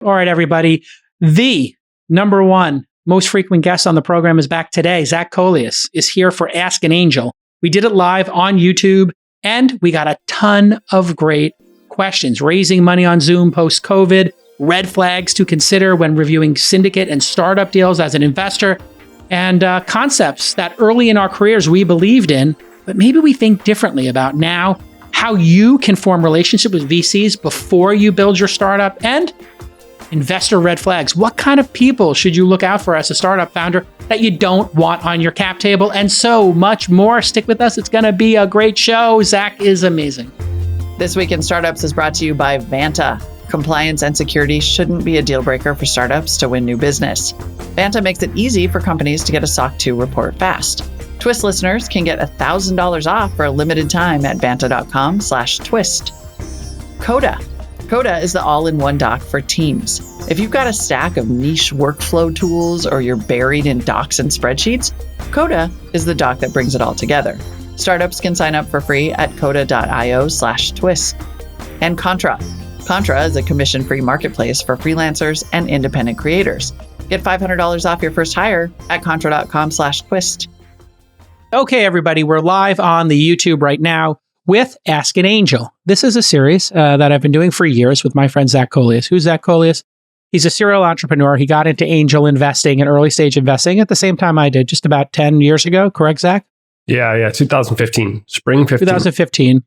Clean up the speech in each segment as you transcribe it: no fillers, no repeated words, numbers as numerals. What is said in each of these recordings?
All right, everybody. The number one most frequent guest on the program is back today. Zach Coelius is here for Ask an Angel. We did it live on YouTube, and we got a ton of great questions. Raising money on Zoom post-COVID, red flags to consider when reviewing syndicate and startup deals as an investor, and concepts that early in our careers we believed in, but maybe we think differently about now, how you can form relationship with VCs before you build your startup, and investor red flags. What kind of people should you look out for as a startup founder that you don't want on your cap table, and so much more. Stick with us. It's going to be a great show. Zach is amazing. This Week in Startups is brought to you by Vanta. Compliance and security shouldn't be a deal breaker for startups to win new business. Vanta makes it easy for companies to get a SOC 2 report fast. Twist listeners can get $1,000 off for a limited time at vanta.com/twist. Coda. Coda is the all-in-one doc for teams. If you've got a stack of niche workflow tools or you're buried in docs and spreadsheets, Coda is the doc that brings it all together. Startups can sign up for free at coda.io/twist. And Contra. Contra is a commission-free marketplace for freelancers and independent creators. Get $500 off your first hire at contra.com/twist. Okay, everybody, we're live on the YouTube right now with Ask an Angel. This is a series that I've been doing for years with my friend Zach Coelius. Who's Zach Coelius? He's a serial entrepreneur. He got into angel investing and early stage investing at the same time I did, just about 10 years ago. Correct, Zach? Yeah, 2015, spring 15. 2015.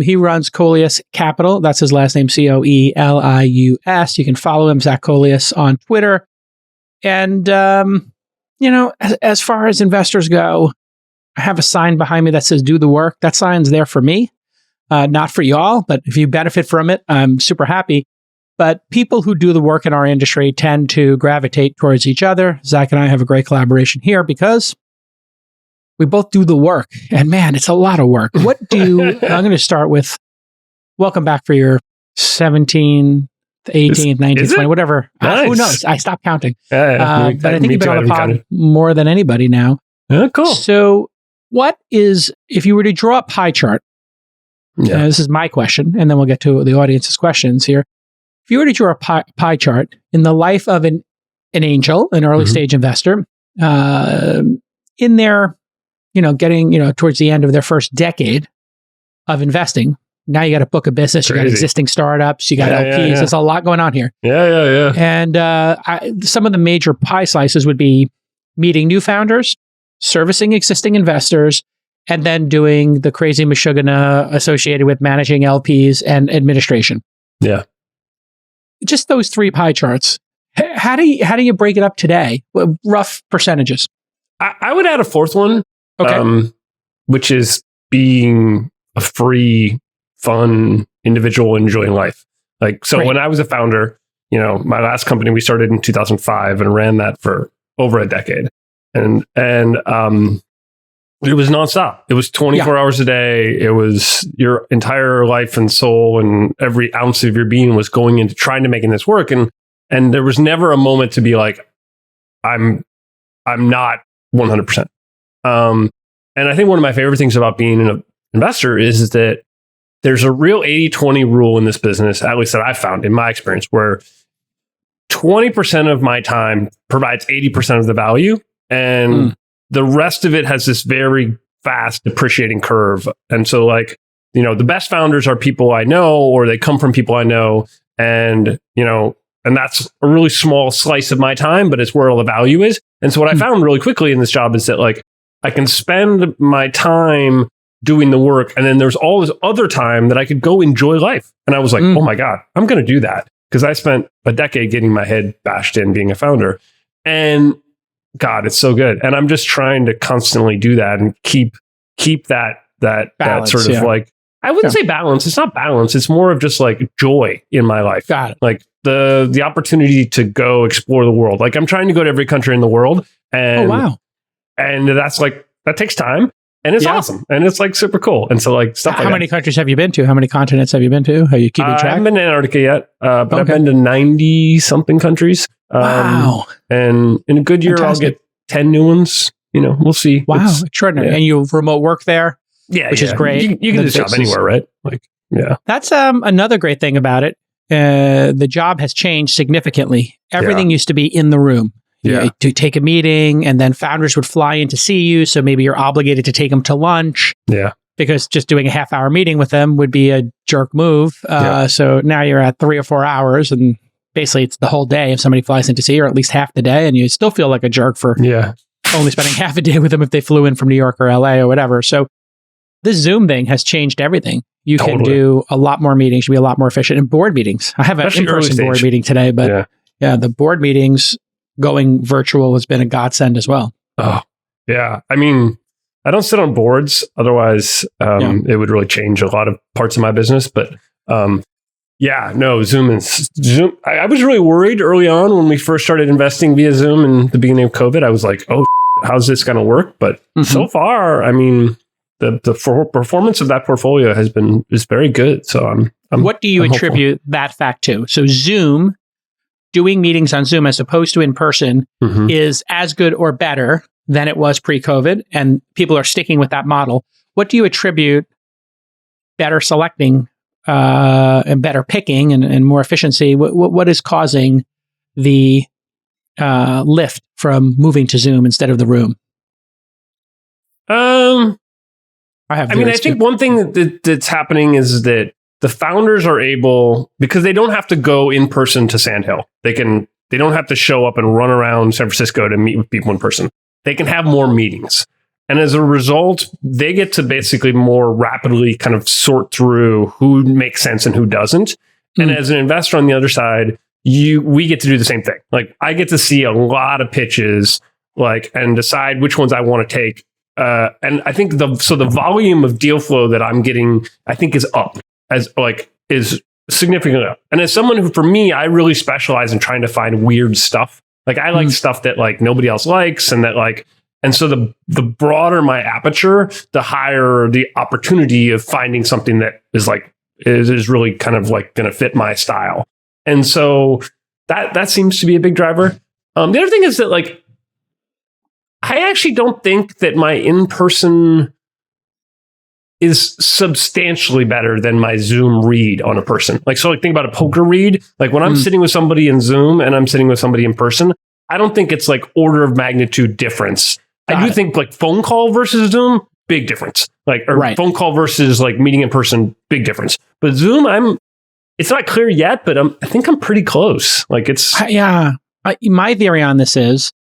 He runs Coelius Capital. That's his last name, Coelius. You can follow him, Zach Coelius, on Twitter. And, as far as investors go, I have a sign behind me that says do the work. That sign's there for me, not for y'all, but if you benefit from it, I'm super happy. But people who do the work in our industry tend to gravitate towards each other. Zach and I have a great collaboration here because we both do the work. And man, it's a lot of work. I'm going to start with, welcome back for your 17th, 18th, 19th, 20th, whatever. Nice. Who knows? I stopped counting. But I think you've been on the pod more than anybody now. Oh, cool. So if you were to draw a pie chart, this is my question, and then we'll get to the audience's questions here. If you were to draw a pie chart in the life of an angel, an early stage investor, in their, getting, towards the end of their first decade of investing, now you got a book of business, you got existing startups, you got LPs. There's a lot going on here. Yeah. And some of the major pie slices would be meeting new founders, servicing existing investors, and then doing the crazy mashugana associated with managing LPs and administration. Yeah. Just those three pie charts. How do you break it up today? Rough percentages. I would add a fourth one, which is being a free, fun individual enjoying life. When I was a founder, my last company, we started in 2005 and ran that for over a decade. And it was nonstop. It was 24 hours a day. It was your entire life and soul, and every ounce of your being was going into trying to making this work. And there was never a moment to be like, I'm not 100%. And I think one of my favorite things about being an investor is that there's a real 80-20 rule in this business, at least that I've found in my experience, where 20% of my time provides 80% of the value. And the rest of it has this very fast depreciating curve. And so the best founders are people I know, or they come from people I know. And, and that's a really small slice of my time, but it's where all the value is. And so what I found really quickly in this job is that I can spend my time doing the work. And then there's all this other time that I could go enjoy life. And I was like, oh my God, I'm going to do that. Because I spent a decade getting my head bashed in being a founder. And God, it's so good. And I'm just trying to constantly do that and keep that balance, that sort of I wouldn't say balance. It's not balance. It's more of just joy in my life. Got it. The opportunity to go explore the world. I'm trying to go to every country in the world. And and that's that takes time. And it's awesome. And it's super cool. And so stuff How many countries have you been to? How many continents have you been to? Are you keeping track? I haven't been to Antarctica yet, but I've been to 90 something countries. Wow. And in a good year, I'll get 10 new ones. We'll see. Wow. Extraordinary. And you remote work there? Yeah. Which is great. You can do this job anywhere, right? That's another great thing about it. the job has changed significantly. Everything used to be in the room. To take a meeting, and then founders would fly in to see you. So maybe you're obligated to take them to lunch. Yeah. Because just doing a half-hour meeting with them would be a jerk move. So now you're at 3 or 4 hours, and basically it's the whole day if somebody flies in to see you, or at least half the day, and you still feel like a jerk for only spending half a day with them if they flew in from New York or LA or whatever. So this Zoom thing has changed everything. You can do a lot more meetings, you can be a lot more efficient. And board meetings. I have an in-person board meeting today, but the board meetings going virtual has been a godsend as well. Oh, yeah. I mean, I don't sit on boards. Otherwise, it would really change a lot of parts of my business. But Zoom. I was really worried early on when we first started investing via Zoom in the beginning of COVID. I was like, oh, how's this going to work? But so far, I mean, the performance of that portfolio is very good. So I'm what do you attribute that fact to? So Zoom, doing meetings on Zoom as opposed to in person is as good or better than it was pre-COVID, and people are sticking with that model. What do you attribute better selecting and better picking and more efficiency? What is causing the lift from moving to Zoom instead of the room? I think one thing that's happening is that the founders are able, because they don't have to go in person to Sand Hill. They don't have to show up and run around San Francisco to meet with people in person. They can have more meetings. And as a result, they get to basically more rapidly kind of sort through who makes sense and who doesn't. And as an investor on the other side, we get to do the same thing. Like, I get to see a lot of pitches, and decide which ones I want to take. And I think the volume of deal flow that I'm getting, I think, is up, is significantly up. And as someone who, for me, I really specialize in trying to find weird stuff. Like, I like stuff that nobody else likes, and and so the broader my aperture, the higher the opportunity of finding something that is really kind of going to fit my style. And so that seems to be a big driver. The other thing is that I actually don't think that my in-person is substantially better than my Zoom read on a person. Think about a poker read. When I'm sitting with somebody in Zoom and I'm sitting with somebody in person, I don't think it's order of magnitude difference. I do think phone call versus Zoom, big difference. Phone call versus meeting in person, big difference. But Zoom, it's not clear yet, but I think I'm pretty close. My theory on this is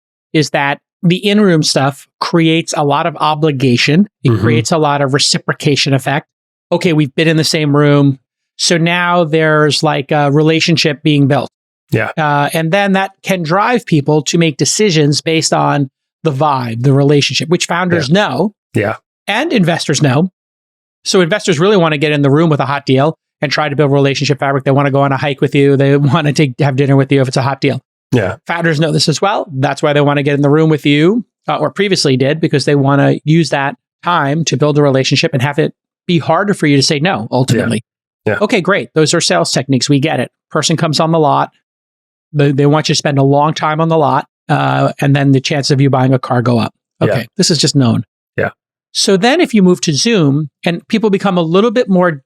that the in-room stuff creates a lot of obligation. It creates a lot of reciprocation effect. Okay, we've been in the same room, so now there's a relationship being built. Yeah. And then that can drive people to make decisions based on the vibe, the relationship, which founders know. Yeah. And investors know. So investors really want to get in the room with a hot deal and try to build relationship fabric. They want to go on a hike with you. They want to have dinner with you if it's a hot deal. Yeah. Founders know this as well. That's why they want to get in the room with you, or previously did, because they want to use that time to build a relationship and have it be harder for you to say no, ultimately. Yeah. Okay, great. Those are sales techniques. We get it. Person comes on the lot. They want you to spend a long time on the lot, and then the chances of you buying a car go up. Okay, this is just known. Yeah. So then if you move to Zoom and people become a little bit more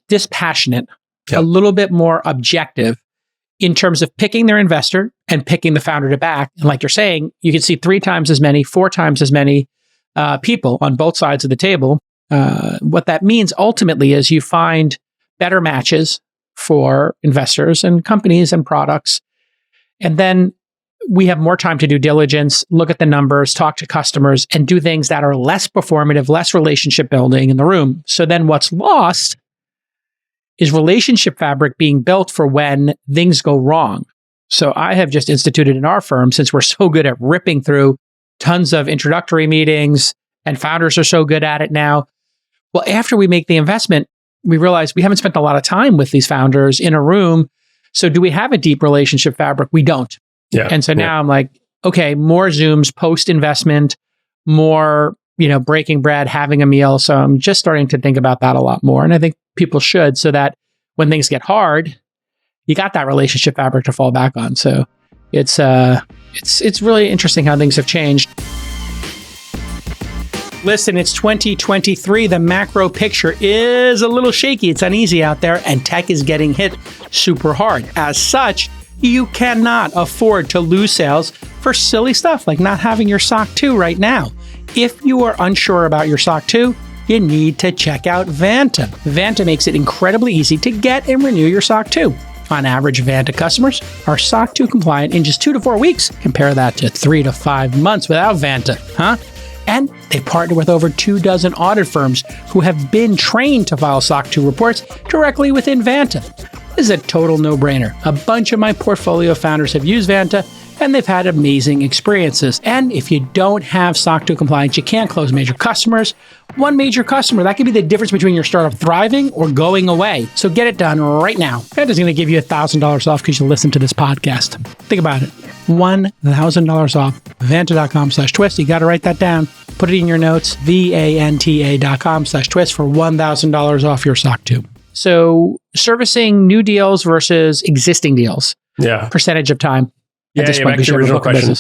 dispassionate, a little bit more objective in terms of picking their investor and picking the founder to back. And like you're saying, you can see 3 times as many, 4 times as many people on both sides of the table. What that means ultimately is you find better matches for investors and companies and products. And then we have more time to do diligence, look at the numbers, talk to customers, and do things that are less performative, less relationship building in the room. So then what's lost is relationship fabric being built for when things go wrong. So I have just instituted in our firm, since we're so good at ripping through tons of introductory meetings and founders are so good at it now. Well, after we make the investment, we realize we haven't spent a lot of time with these founders in a room. So do we have a deep relationship fabric? We don't. Yeah. And so now I'm like, okay, more Zooms post-investment, more, breaking bread, having a meal. So I'm just starting to think about that a lot more. And I think people should, so that when things get hard, you got that relationship fabric to fall back on. So it's really interesting how things have changed. Listen, it's 2023. The macro picture is a little shaky. It's uneasy out there, and tech is getting hit super hard. As such, you cannot afford to lose sales for silly stuff like not having your SOC 2 right now. If you are unsure about your SOC 2, you need to check out Vanta. Vanta makes it incredibly easy to get and renew your SOC 2. On average, Vanta customers are SOC 2 compliant in just 2 to 4 weeks. Compare that to 3 to 5 months without Vanta, huh? And they partner with over 24 audit firms who have been trained to file SOC 2 reports directly within Vanta. This is a total no-brainer. A bunch of my portfolio founders have used Vanta, and they've had amazing experiences. And if you don't have SOC 2 compliance, you can't close major customers. One major customer, that could be the difference between your startup thriving or going away. So get it done right now. Vanta's going to give you $1,000 off because you listen to this podcast. Think about it. $1,000 off. Vanta.com/twist. You got to write that down. Put it in your notes. Vanta.com/twist for $1,000 off your SOC 2. So servicing new deals versus existing deals. Yeah. Percentage of time. Yeah, back to your original question.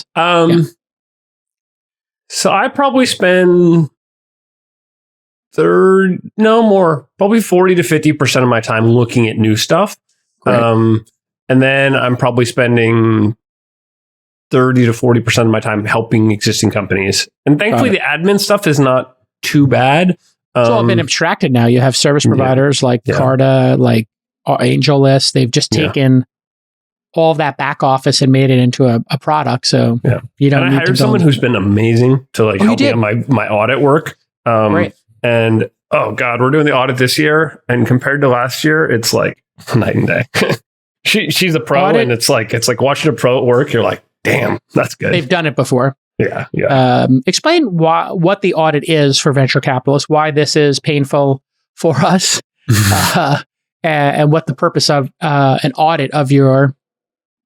So I probably spend probably 40 to 50% of my time looking at new stuff. And then I'm probably spending 30 to 40% of my time helping existing companies. And thankfully, the admin stuff is not too bad. It's all been abstracted now. You have service providers like Coda, like AngelList. They've just taken all of that back office and made it into a product. So you don't need to I hired someone who's been amazing to help me on my audit work. And oh God, we're doing the audit this year. And compared to last year, it's like night and day. She's a pro, and it's like watching a pro at work. You're like, damn, that's good. They've done it before. Yeah. Explain what the audit is for venture capitalists, why this is painful for us, and what the purpose of an audit of your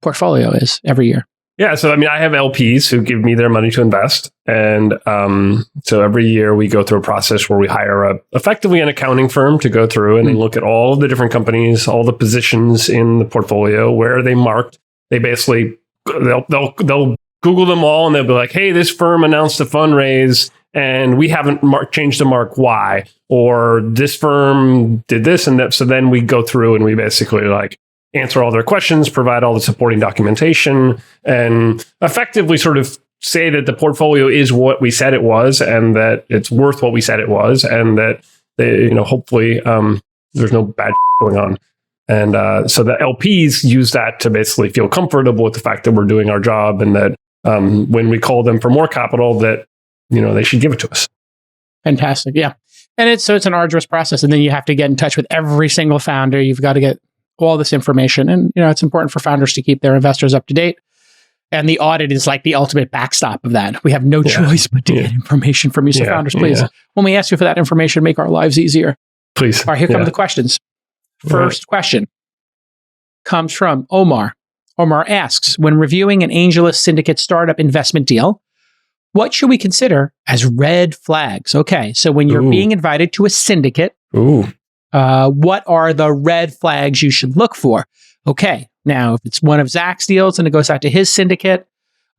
portfolio is every year. Yeah. So, I have LPs who give me their money to invest. And so every year we go through a process where we hire effectively an accounting firm to go through and look at all of the different companies, all the positions in the portfolio, where they marked. They basically, they'll Google them all and they'll be like, hey, this firm announced a fundraise and we haven't changed the mark Y, or this firm did this and that. So then we go through and we basically answer all their questions, provide all the supporting documentation, and effectively sort of say that the portfolio is what we said it was and that it's worth what we said it was, and that hopefully there's no bad going on. And so the LPs use that to basically feel comfortable with the fact that we're doing our job, and that when we call them for more capital, that they should give it to us. Fantastic, yeah. And it's an arduous process, and then you have to get in touch with every single founder. You've got to get all this information, and it's important for founders to keep their investors up to date. And the audit is like the ultimate backstop of that. We have no choice but to get information from you. So founders, please, when we ask you for that information, make our lives easier. Please. All right, here come the questions. First question comes from Omar. Omar asks, when reviewing an AngelList syndicate startup investment deal, what should we consider as red flags? Okay, so when you're being invited to a syndicate, what are the red flags you should look for? Okay, now if it's one of Zach's deals and it goes out to his syndicate,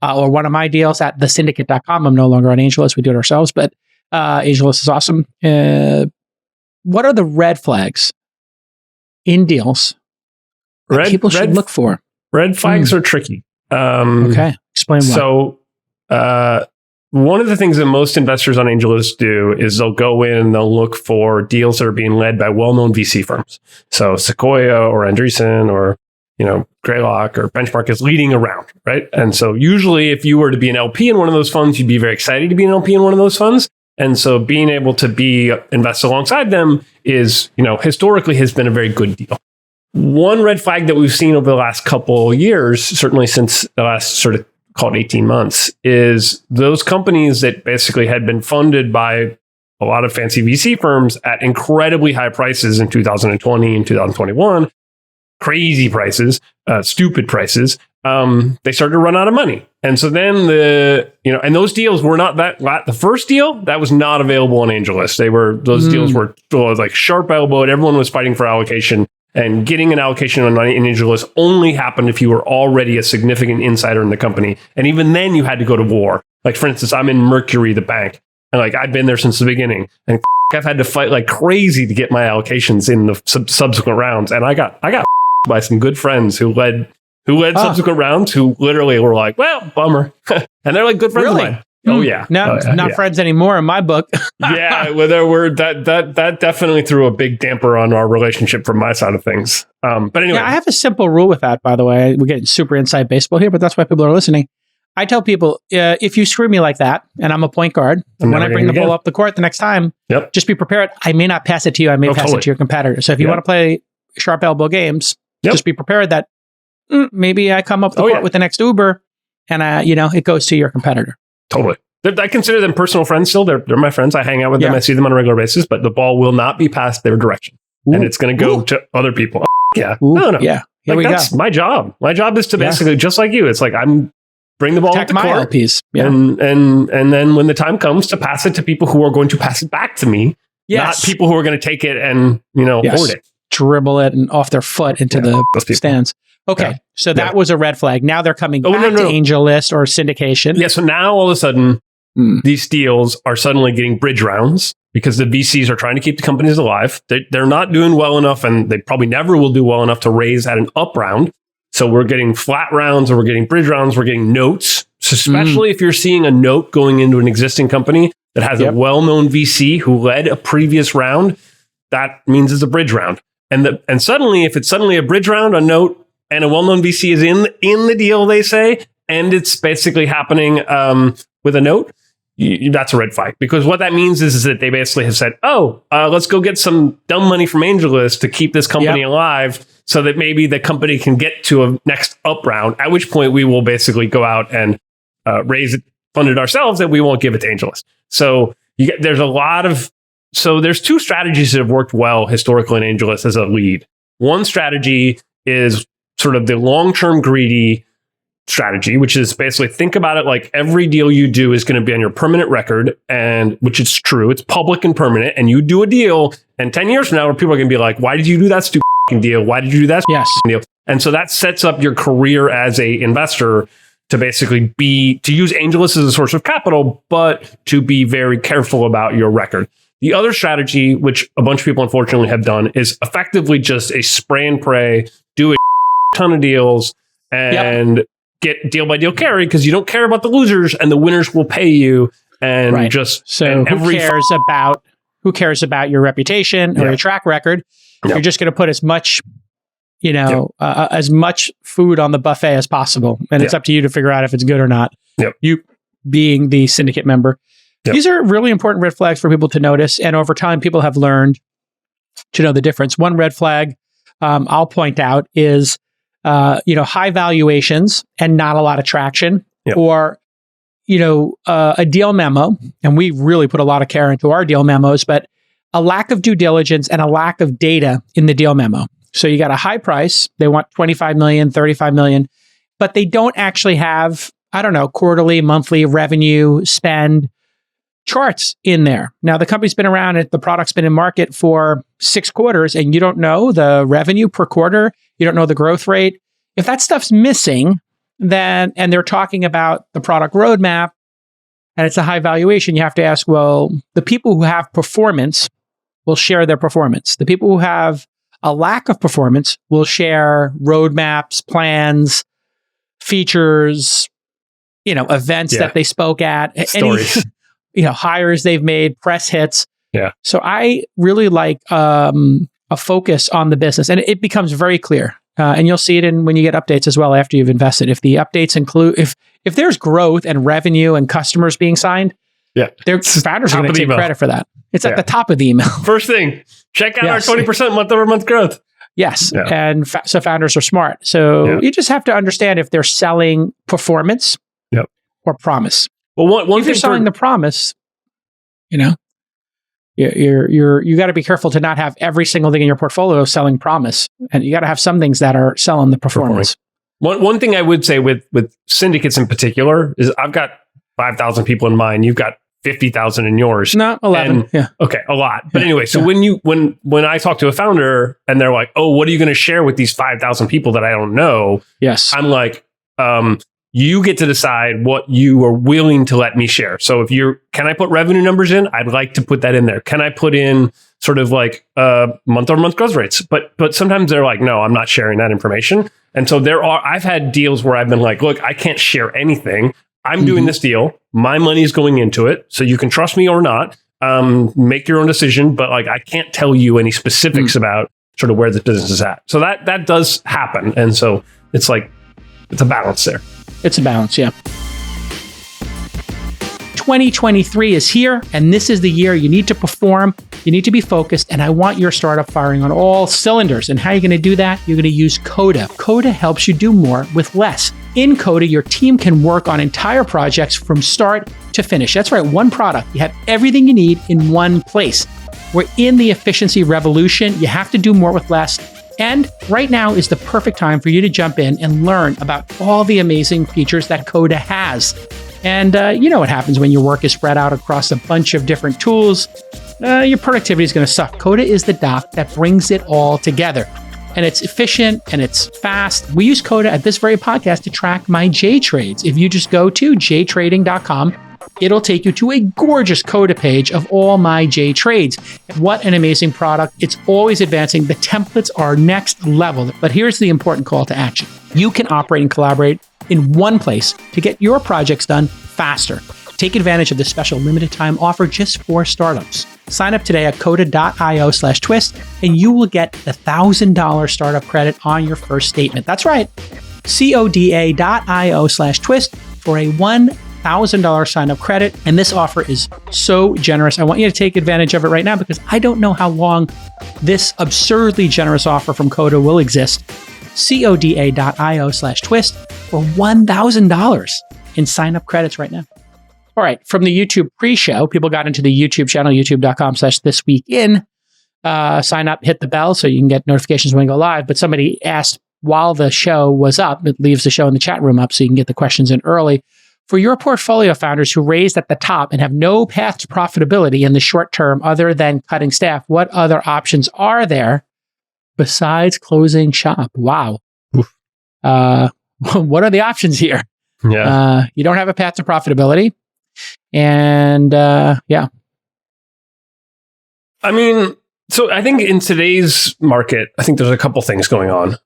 or one of my deals at thesyndicate.com, I'm no longer on AngelList, we do it ourselves, but AngelList is awesome. What are the red flags in deals that people should look for? Red flags are tricky. Okay, explain why. So one of the things that most investors on AngelList do is they'll go in and they'll look for deals that are being led by well-known VC firms. So Sequoia or Andreessen or Greylock or Benchmark is leading around, right? And so usually if you were to be an LP in one of those funds, you'd be very excited to be an LP in one of those funds. And so being able to invest alongside them is, historically has been a very good deal. One red flag that we've seen over the last couple of years, certainly since the last sort of called 18 months, is those companies that basically had been funded by a lot of fancy VC firms at incredibly high prices in 2020 and 2021, crazy prices, stupid prices, they started to run out of money. And so then and those deals were not the first deal that was not available on AngelList. Those deals were like sharp elbowed. Everyone was fighting for allocation. And getting an allocation on AngelList only happened if you were already a significant insider in the company. And even then you had to go to war. Like, for instance, I'm in Mercury, the bank. And like, I've been there since the beginning, and I've had to fight like crazy to get my allocations in the subsequent rounds. And I got by some good friends who led subsequent rounds, who literally were like, well, bummer. And they're like good friends of mine. Oh yeah. No, not friends anymore in my book. Yeah, well, that definitely threw a big damper on our relationship from my side of things. But anyway, I have a simple rule with that. By the way, we're getting super inside baseball here, but that's why people are listening. I tell people, if you screw me like that, and I'm a point guard, when I bring the ball up the court the next time, just be prepared. I may not pass it to you. I may pass it to your competitor. So if you want to play sharp elbow games, just be prepared that maybe I come up the court with the next Uber, and it goes to your competitor. Totally. I consider them personal friends still. They're my friends. I hang out with them. I see them on a regular basis, but the ball will not be passed their direction. And it's going to go to other people. Yeah. No. Yeah. That's my job. My job is to basically, just like you, it's like I'm bring the ball up the court piece. Yeah. And then when the time comes to pass it to people who are going to pass it back to me, not people who are going to take it and, hoard it. Dribble it and off their foot into the stands. Okay, so that was a red flag. Now they're coming back to Angel List or syndication. Yeah, so now all of a sudden, these deals are suddenly getting bridge rounds because the VCs are trying to keep the companies alive. They're not doing well enough, and they probably never will do well enough to raise at an up round. So we're getting flat rounds, or we're getting bridge rounds, we're getting notes. So especially if you're seeing a note going into an existing company that has a well-known VC who led a previous round, that means it's a bridge round. And suddenly, if it's suddenly a bridge round, a note, and a well-known VC is in the deal, they say, and it's basically happening with a note, that's a red flag. Because what that means is that they basically have said, let's go get some dumb money from AngelList to keep this company alive so that maybe the company can get to a next up round, at which point we will basically go out and raise it, fund it ourselves, and we won't give it to AngelList. So there's two strategies that have worked well historically in AngelList as a lead. One strategy is sort of the long-term greedy strategy, which is basically think about it like every deal you do is going to be on your permanent record, and which is true. It's public and permanent, and you do a deal, and 10 years from now, people are going to be like, why did you do that stupid deal? Why did you do that deal? And so that sets up your career as a investor to basically to use AngelList as a source of capital, but to be very careful about your record. The other strategy, which a bunch of people unfortunately have done, is effectively just a spray and pray, do a ton of deals and get deal by deal carry because you don't care about the losers and the winners will pay you. And who cares about your reputation or your track record? You're just going to put as much, as much food on the buffet as possible. And it's up to you to figure out if it's good or not. You being the syndicate member. These are really important red flags for people to notice. And over time, people have learned to know the difference. One red flag I'll point out is, high valuations and not a lot of traction, or, a deal memo. And we really put a lot of care into our deal memos, but a lack of due diligence and a lack of data in the deal memo. So you got a high price. They want 25 million, 35 million, but they don't actually have, quarterly, monthly revenue, spend charts in there. Now, the company's been around, the product's been in market for 6 quarters, and you don't know the revenue per quarter. You don't know the growth rate. If that stuff's missing, and they're talking about the product roadmap, and it's a high valuation, you have to ask, well, the people who have performance will share their performance. The people who have a lack of performance will share roadmaps, plans, features, events that they spoke at, stories. Hires they've made, press hits. Yeah. So I really like a focus on the business, and it becomes very clear. And you'll see it when you get updates as well after you've invested. If the updates include, if there's growth and revenue and customers being signed, their founders are going to take credit for that. It's at the top of the email. First thing, check out our 20% month-over-month growth. Yes, and so founders are smart. So you just have to understand if they're selling performance or promise. Well, if you're selling the promise, you got to be careful to not have every single thing in your portfolio selling promise, and you got to have some things that are selling the performance. One thing I would say with syndicates in particular is I've got 5,000 people in mine. You've got 50,000 in yours. No, 11. Okay, a lot. But anyway, so when I talk to a founder and they're like, "Oh, what are you going to share with these 5,000 people that I don't know?" Yes, I'm like, you get to decide what you are willing to let me share. So if can I put revenue numbers in? I'd like to put that in there. Can I put in sort of like month-over-month growth rates? But sometimes they're like, no, I'm not sharing that information. And so I've had deals where I've been like, look, I can't share anything. I'm doing this deal. My money is going into it. So you can trust me or not. Make your own decision. But like, I can't tell you any specifics about sort of where the business is at. So that does happen. And so it's like, it's a balance there. It's a balance, yeah. 2023 is here, and this is the year you need to perform, you need to be focused, and I want your startup firing on all cylinders. And how are you going to do that? You're going to use Coda. Coda helps you do more with less. In Coda, your team can work on entire projects from start to finish. That's right, one product. You have everything you need in one place. We're in the efficiency revolution. You have to do more with less. And right now is the perfect time for you to jump in and learn about all the amazing features that Coda has. And you know what happens when your work is spread out across a bunch of different tools. Your productivity is going to suck. Coda is the doc that brings it all together. And it's efficient and it's fast. We use Coda at this very podcast to track my J trades. If you just go to jtrading.com, it'll take you to a gorgeous Coda page of all my J trades. What an amazing product. It's always advancing. The templates are next level. But here's the important call to action. You can operate and collaborate in one place to get your projects done faster. Take advantage of this special limited time offer just for startups. Sign up today at coda.io/twist and you will get the $1,000 startup credit on your first statement. That's right. coda.io/twist for a $1,000 sign-up credit. And this offer is so generous. I want you to take advantage of it right now because I don't know how long this absurdly generous offer from Coda will exist. coda.io/twist for $1,000 in sign-up credits right now. All right, from the YouTube pre-show, people got into the YouTube channel, youtube.com/thisweekin. Sign up, hit the bell so you can get notifications when we go live. But somebody asked while the show was up, it leaves the show in the chat room up so you can get the questions in early. For your portfolio founders who raised at the top and have no path to profitability in the short term other than cutting staff, what other options are there besides closing shop? Wow. What are the options here? Yeah. You don't have a path to profitability. And yeah. I mean, so I think in today's market, I think there's a couple things going on.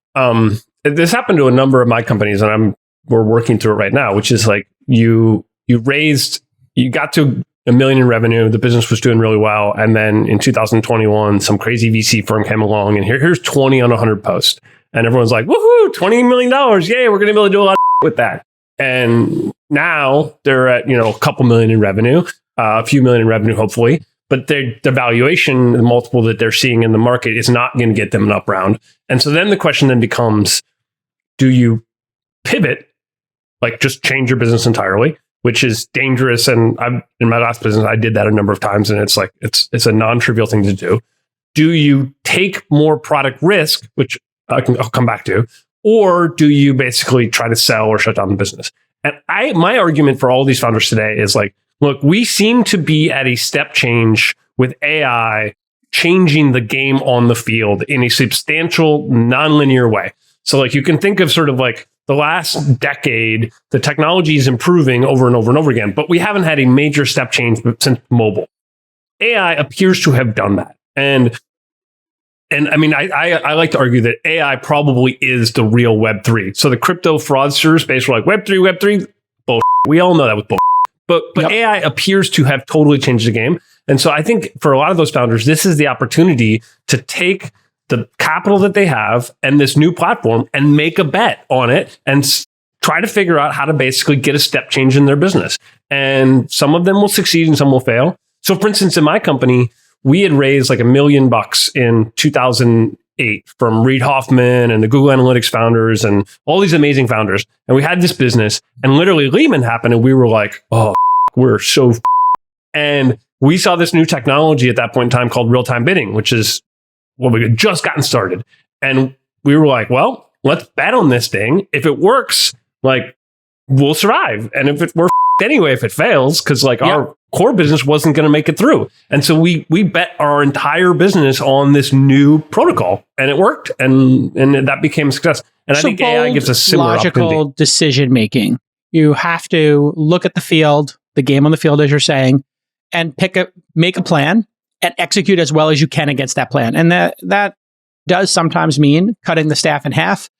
This happened to a number of my companies, and we're working through it right now, which is like you got to $1 million in revenue, the business was doing really well, and then in 2021, some crazy VC firm came along, and here's 20 on 100 posts, and everyone's like, woohoo, $20 million, yay, we're going to be able to do a lot of with that. And now they're at a couple million in revenue, a few million in revenue, hopefully. But the valuation, the multiple that they're seeing in the market is not going to get them an up round. And so then the question then becomes, do you pivot, like just change your business entirely, which is dangerous. And in my last business, I did that a number of times. And it's like, it's a non-trivial thing to do. Do you take more product risk, which I'll come back to, or do you basically try to sell or shut down the business? And my argument for all these founders today is like, look, we seem to be at a step change with AI changing the game on the field in a substantial, nonlinear way. So like you can think of sort of like the last decade, the technology is improving over and over and over again, but we haven't had a major step change since mobile. AI appears to have done that. And I mean, I like to argue that AI probably is the real Web3. So the crypto fraudsters basically like Web3, bullshit. We all know that was bullshit. But yep. AI appears to have totally changed the game. And so I think for a lot of those founders, this is the opportunity to take the capital that they have and this new platform and make a bet on it and try to figure out how to basically get a step change in their business. And some of them will succeed and some will fail. So for instance, in my company, we had raised like $1 million in 2008 from Reid Hoffman and the Google Analytics founders and all these amazing founders. And we had this business and literally Lehman happened and we were like, oh, we're so and we saw this new technology at that point in time called real-time bidding, which is what we had just gotten started. And we were like, well, let's bet on this thing. If it works, like we'll survive. And if we're anyway, if it fails, because like our core business wasn't going to make it through. And so we bet our entire business on this new protocol and it worked and that became a success. And so I think AI gives us similar logical opportunity. Decision making. You have to look at the field, the game on the field, as you're saying, and make a plan and execute as well as you can against that plan. And that does sometimes mean cutting the staff in half,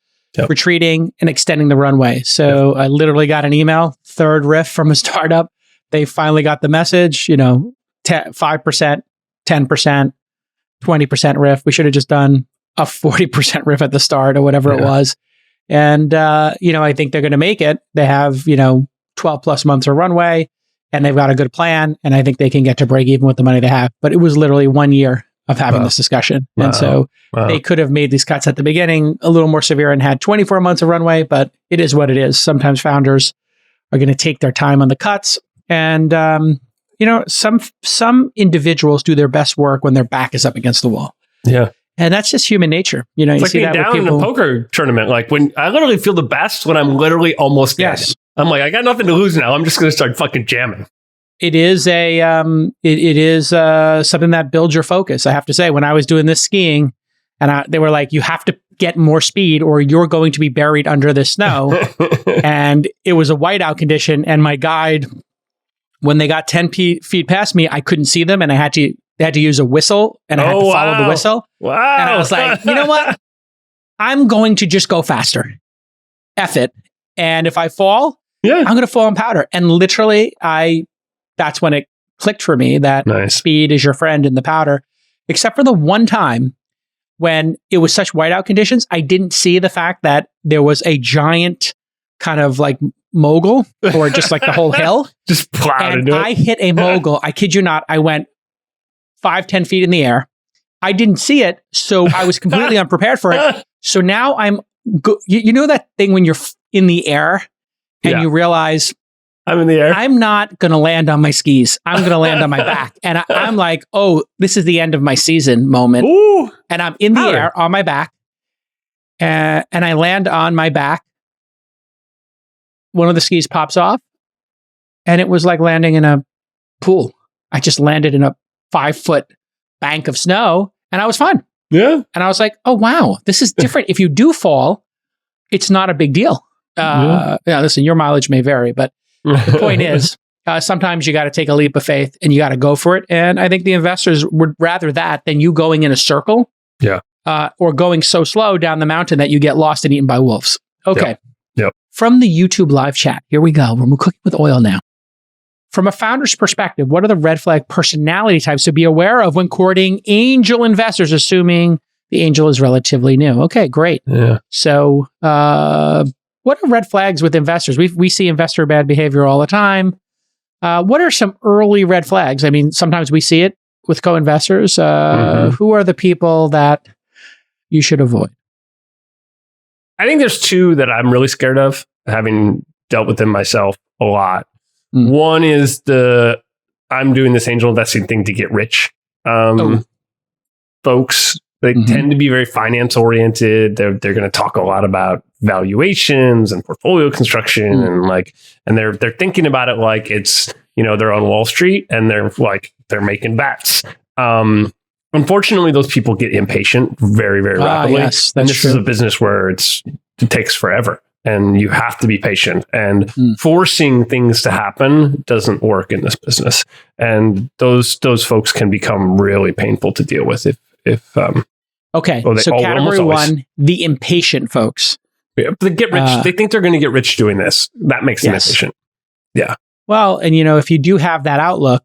retreating, and extending the runway. So I literally got an email, third riff from a startup. They finally got the message, 5%, 10%, 20% riff. We should have just done a 40% riff at the start or whatever it was. And, I think they're going to make it. They have, 12 plus months of runway, and they've got a good plan. And I think they can get to break even with the money they have. But it was literally 1 year of having this discussion. And so they could have made these cuts at the beginning a little more severe and had 24 months of runway, but it is what it is. Sometimes founders are going to take their time on the cuts. And, some individuals do their best work when their back is up against the wall. Yeah. And that's just human nature. You It's like see being that down with people in a poker tournament. Like when I literally feel the best when I'm literally almost dead. Yes. I'm like, I got nothing to lose now. I'm just going to start fucking jamming. It is something that builds your focus. I have to say, when I was doing this skiing, and they were like, you have to get more speed or you're going to be buried under the snow. And it was a whiteout condition. And my guide, when they got 10 feet past me, I couldn't see them, and they had to use a whistle, and I had to follow the whistle. Wow. And I was like, you know what? I'm going to just go faster. F it. And if I fall, I'm going to fall in powder. And literally, that's when it clicked for me that speed is your friend in the powder, except for the one time when it was such whiteout conditions, I didn't see the fact that there was a giant kind of like mogul, or just like the whole hill. Just plowed and into it. I hit a mogul. I kid you not. I went 5-10 feet in the air. I didn't see it, so I was completely unprepared for it. So now I'm, you know that thing when you're in the air and you realize, I'm in the air. I'm not going to land on my skis. I'm going to land on my back. And I'm like, oh, this is the end of my season moment. Ooh, and I'm in the air on my back. And I land on my back. One of the skis pops off. And it was like landing in a pool. I just landed in a 5-foot bank of snow, and I was fine. Yeah. And I was like, oh, wow, this is different. If you do fall, it's not a big deal. Listen, your mileage may vary, but the point is, sometimes you got to take a leap of faith and you got to go for it. And I think the investors would rather that than you going in a circle. Yeah. Or going so slow down the mountain that you get lost and eaten by wolves. Okay. Yep. From the YouTube live chat, here we go. We're cooking with oil now. From a founder's perspective, what are the red flag personality types to be aware of when courting angel investors, assuming the angel is relatively new? Okay, great. Yeah. So, what are red flags with investors? We see investor bad behavior all the time. What are some early red flags? I mean, sometimes we see it with co-investors. Who are the people that you should avoid? I think there's two that I'm really scared of, having dealt with them myself a lot. One is I'm doing this angel investing thing to get rich. Folks, they tend to be very finance oriented. They're going to talk a lot about valuations and portfolio construction and they're thinking about it like it's, they're on Wall Street and they're making bets. Unfortunately, those people get impatient very, very rapidly. Yes, and that's this true. is a business where it takes forever. And you have to be patient, and forcing things to happen doesn't work in this business. And those folks can become really painful to deal with Okay. So category one, the impatient folks. Yeah, they get rich. They think they're going to get rich doing this. That makes them impatient. Yeah. Well, and if you do have that outlook,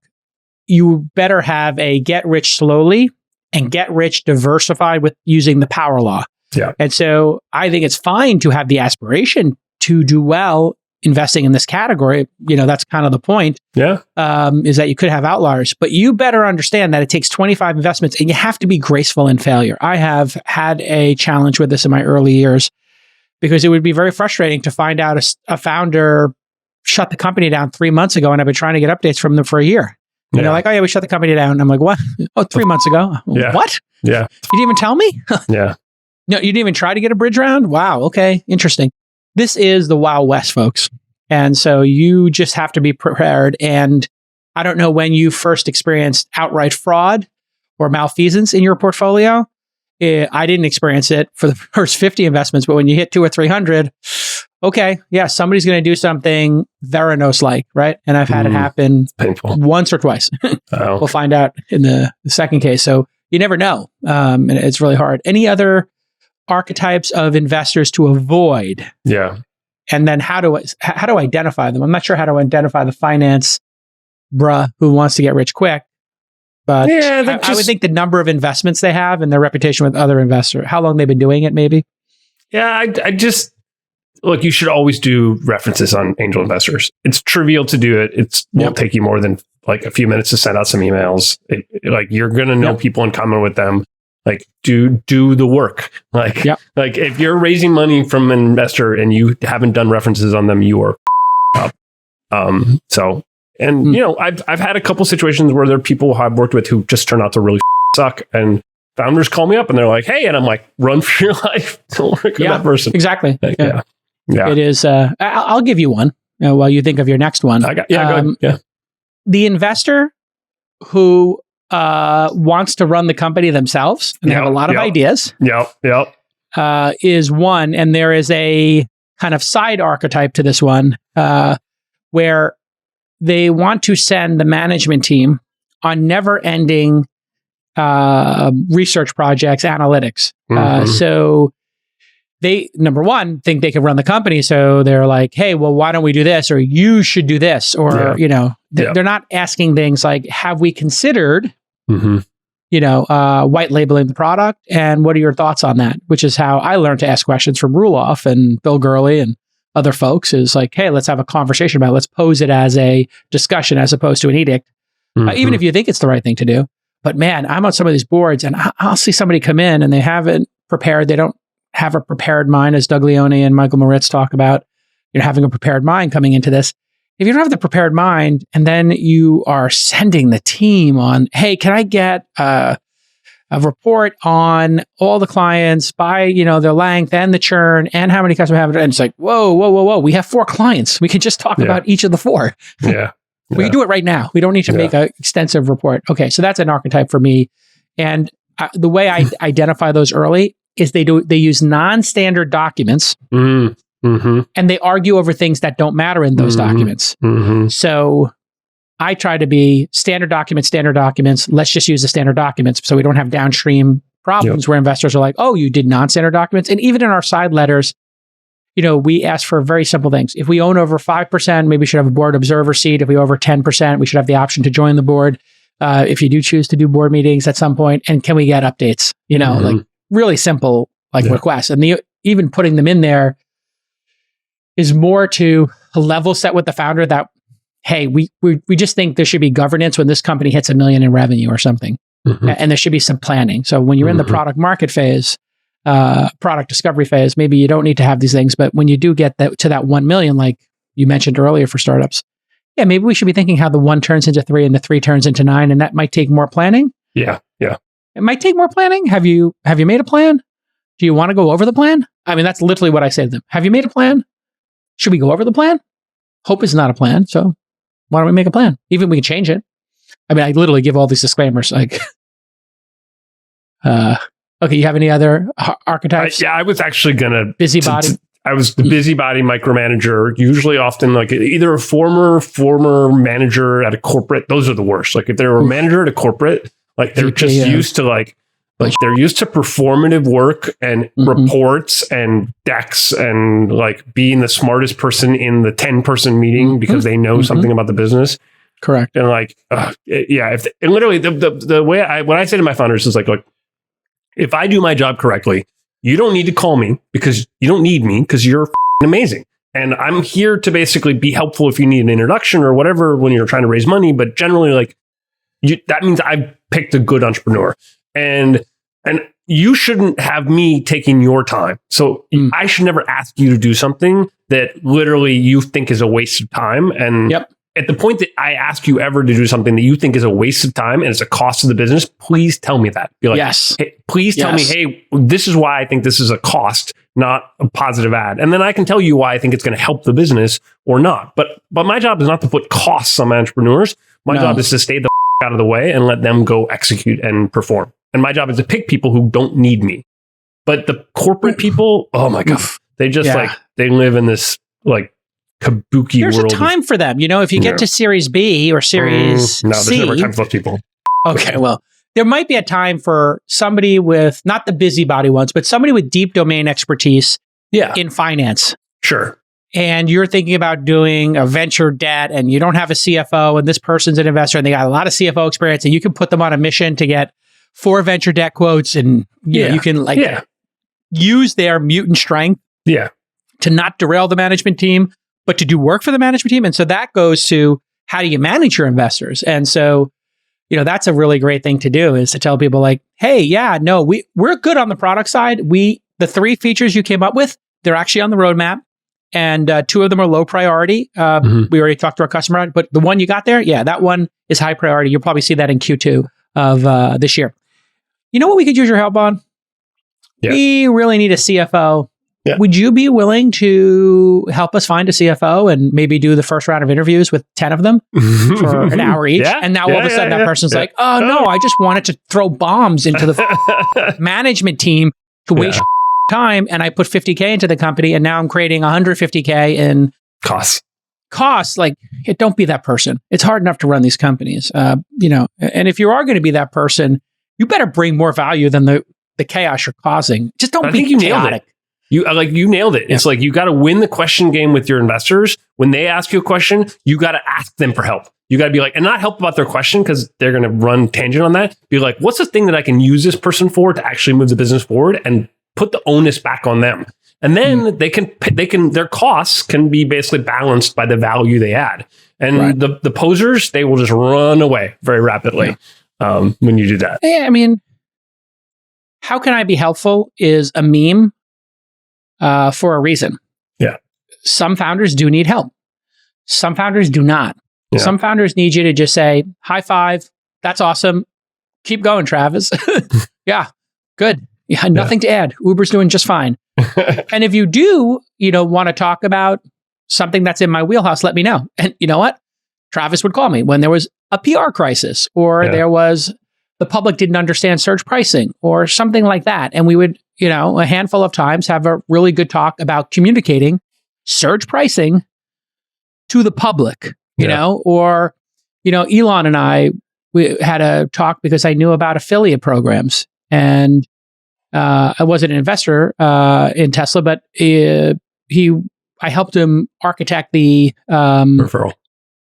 you better have a get rich slowly and get rich diversified with using the power law. Yeah. And so I think it's fine to have the aspiration to do well investing in this category. That's kind of the point. Yeah. Is that you could have outliers, but you better understand that it takes 25 investments and you have to be graceful in failure. I have had a challenge with this in my early years because it would be very frustrating to find out a founder shut the company down 3 months ago and I've been trying to get updates from them for a year. And they're like, oh yeah, we shut the company down. I'm like, what? Oh, 3 months ago. Yeah. What? Yeah. You didn't even tell me? Yeah. No, you didn't even try to get a bridge round? Wow. Okay. Interesting. This is the Wild West, folks. And so you just have to be prepared. And I don't know when you first experienced outright fraud or malfeasance in your portfolio. I didn't experience it for the first 50 investments, but when you hit 200 or 300, okay, yeah, somebody's going to do something Theranos-like, right? And I've had it happen painful once or twice. Oh. We'll find out in the second case. So you never know. And it's really hard. Any other archetypes of investors to avoid? Yeah. And then how do I identify them? I'm not sure how to identify the finance bruh who wants to get rich quick. But yeah, I would think the number of investments they have and their reputation with other investors, how long they've been doing it, maybe. Yeah, I just look. You should always do references on angel investors. It's trivial to do it. It won't take you more than like a few minutes to send out some emails. Like you're gonna know people in common with them. Like do the work. Like if you're raising money from an investor and you haven't done references on them, you are up. And you know, I've had a couple situations where there are people I've worked with who just turn out to really suck, and founders call me up and they're like, "Hey," and I'm like, "Run for your life! Don't work with that person." Exactly. Like, yeah. It is. I'll give you one while you think of your next one. Go ahead. The investor who wants to run the company themselves and they have a lot of ideas. Is one, and there is a kind of side archetype to this one where they want to send the management team on never-ending research projects, analytics. So they, number one, think they can run the company. So they're like, hey, well, why don't we do this? Or you should do this. Or, you know, they're not asking things like, have we considered, you know, white labeling the product? And what are your thoughts on that? Which is how I learned to ask questions from Ruloff and Bill Gurley and other folks, is like, hey, let's have a conversation about it. Let's pose it as a discussion as opposed to an edict, even if you think it's the right thing to do. But man, I'm on some of these boards and I'll see somebody come in and they haven't prepared. They don't have a prepared mind, as Doug Leone and Michael Moritz talk about, you know, having a prepared mind coming into this. If you don't have the prepared mind and then you are sending the team on, hey, can I get a report on all the clients by, you know, their length and the churn and how many customers have it? And it's like, whoa. We have 4 clients. We can just talk about each of the 4. We can do it right now. We don't need to make an extensive report. Okay. So that's an archetype for me. And the way I identify those early is they use non-standard documents and they argue over things that don't matter in those documents. So I try to be standard documents. Let's just use the standard documents so we don't have downstream problems where investors are like, oh, you did non-standard documents. And even in our side letters, you know, we ask for very simple things. If we own over 5%, maybe we should have a board observer seat. If we over 10%, we should have the option to join the board. If you do choose to do board meetings at some point, and can we get updates? You know, like really simple requests. And even putting them in there is more to level set with the founder that, hey, we just think there should be governance when this company hits $1 million in revenue or something. And there should be some planning. So when you're in the product market phase, product discovery phase, maybe you don't need to have these things. But when you do get to that 1 million, like you mentioned earlier for startups, maybe we should be thinking how the 1 turns into 3 and the 3 turns into 9. And that might take more planning. It might take more planning. Have you made a plan? Do you want to go over the plan? I mean, that's literally what I say to them. Have you made a plan? Should we go over the plan? Hope is not a plan. So why don't we make a plan? Even we can change it. I mean, I literally give all these disclaimers like, okay, you have any other archetypes? I was actually going to... Busybody. I was the busybody micromanager, usually often like either a former manager at a corporate. Those are the worst. Like if they're a manager at a corporate, like they're just used to like they're used to performative work and reports and decks and like being the smartest person in the 10-person meeting because they know something about the business. Correct. And like, and literally the way what I say to my founders is like, if I do my job correctly, you don't need to call me because you don't need me because you're amazing. And I'm here to basically be helpful if you need an introduction or whatever when you're trying to raise money. But generally, like that means I've picked a good entrepreneur. And you shouldn't have me taking your time. So I should never ask you to do something that literally you think is a waste of time. And at the point that I ask you ever to do something that you think is a waste of time and it's a cost to the business, please tell me that. Be like, hey, please tell me, hey, this is why I think this is a cost, not a positive ad. And then I can tell you why I think it's going to help the business or not. But my job is not to put costs on my entrepreneurs. My job is to stay the out of the way and let them go execute and perform. And my job is to pick people who don't need me. But the corporate people, oh my God, They just they live in this like kabuki There's world. a time for them. If you get to Series B or Series C. No, there's never a time for those people. Okay, well, there might be a time for somebody with, not the busybody ones, but somebody with deep domain expertise in finance. Sure. And you're thinking about doing a venture debt and you don't have a CFO and this person's an investor and they got a lot of CFO experience and you can put them on a mission to get 4 venture debt quotes and you can use their mutant strength to not derail the management team, but to do work for the management team. And so that goes to how do you manage your investors? And so, that's a really great thing to do, is to tell people like, hey, we're good on the product side. The 3 features you came up with, they're actually on the roadmap. And 2 of them are low priority. We already talked to our customer, but the one you got there, that one is high priority. You'll probably see that in Q2 of this year. You know what we could use your help on? Yeah. We really need a CFO. Yeah. Would you be willing to help us find a CFO and maybe do the first round of interviews with 10 of them for an hour each? Yeah. And now all of a sudden that person's like, oh no, I just wanted to throw bombs into the management team to waste time, and I put $50K into the company and now I'm creating $150K in costs. Like, don't be that person. It's hard enough to run these companies, and if you are going to be that person, you better bring more value than the chaos you're causing. Just don't be chaotic. You nailed it. Yeah. It's like, you got to win the question game with your investors. When they ask you a question, you got to ask them for help. You got to be like, and not help about their question because they're going to run tangent on that. Be like, what's the thing that I can use this person for to actually move the business forward, and put the onus back on them. And then they can, their costs can be basically balanced by the value they add. And the posers, they will just run away very rapidly when you do that. Yeah, I mean, how can I be helpful is a meme for a reason. Yeah. Some founders do need help. Some founders do not. Yeah. Some founders need you to just say, high five. That's awesome. Keep going, Travis. Yeah, good. Yeah, nothing to add. Uber's doing just fine. And if you do, want to talk about something that's in my wheelhouse, let me know. And you know what? Travis would call me when there was a PR crisis, or there was, the public didn't understand surge pricing or something like that. And we would, a handful of times have a really good talk about communicating surge pricing to the public, or, Elon and we had a talk because I knew about affiliate programs, and I wasn't an investor in Tesla, but I helped him architect the referral,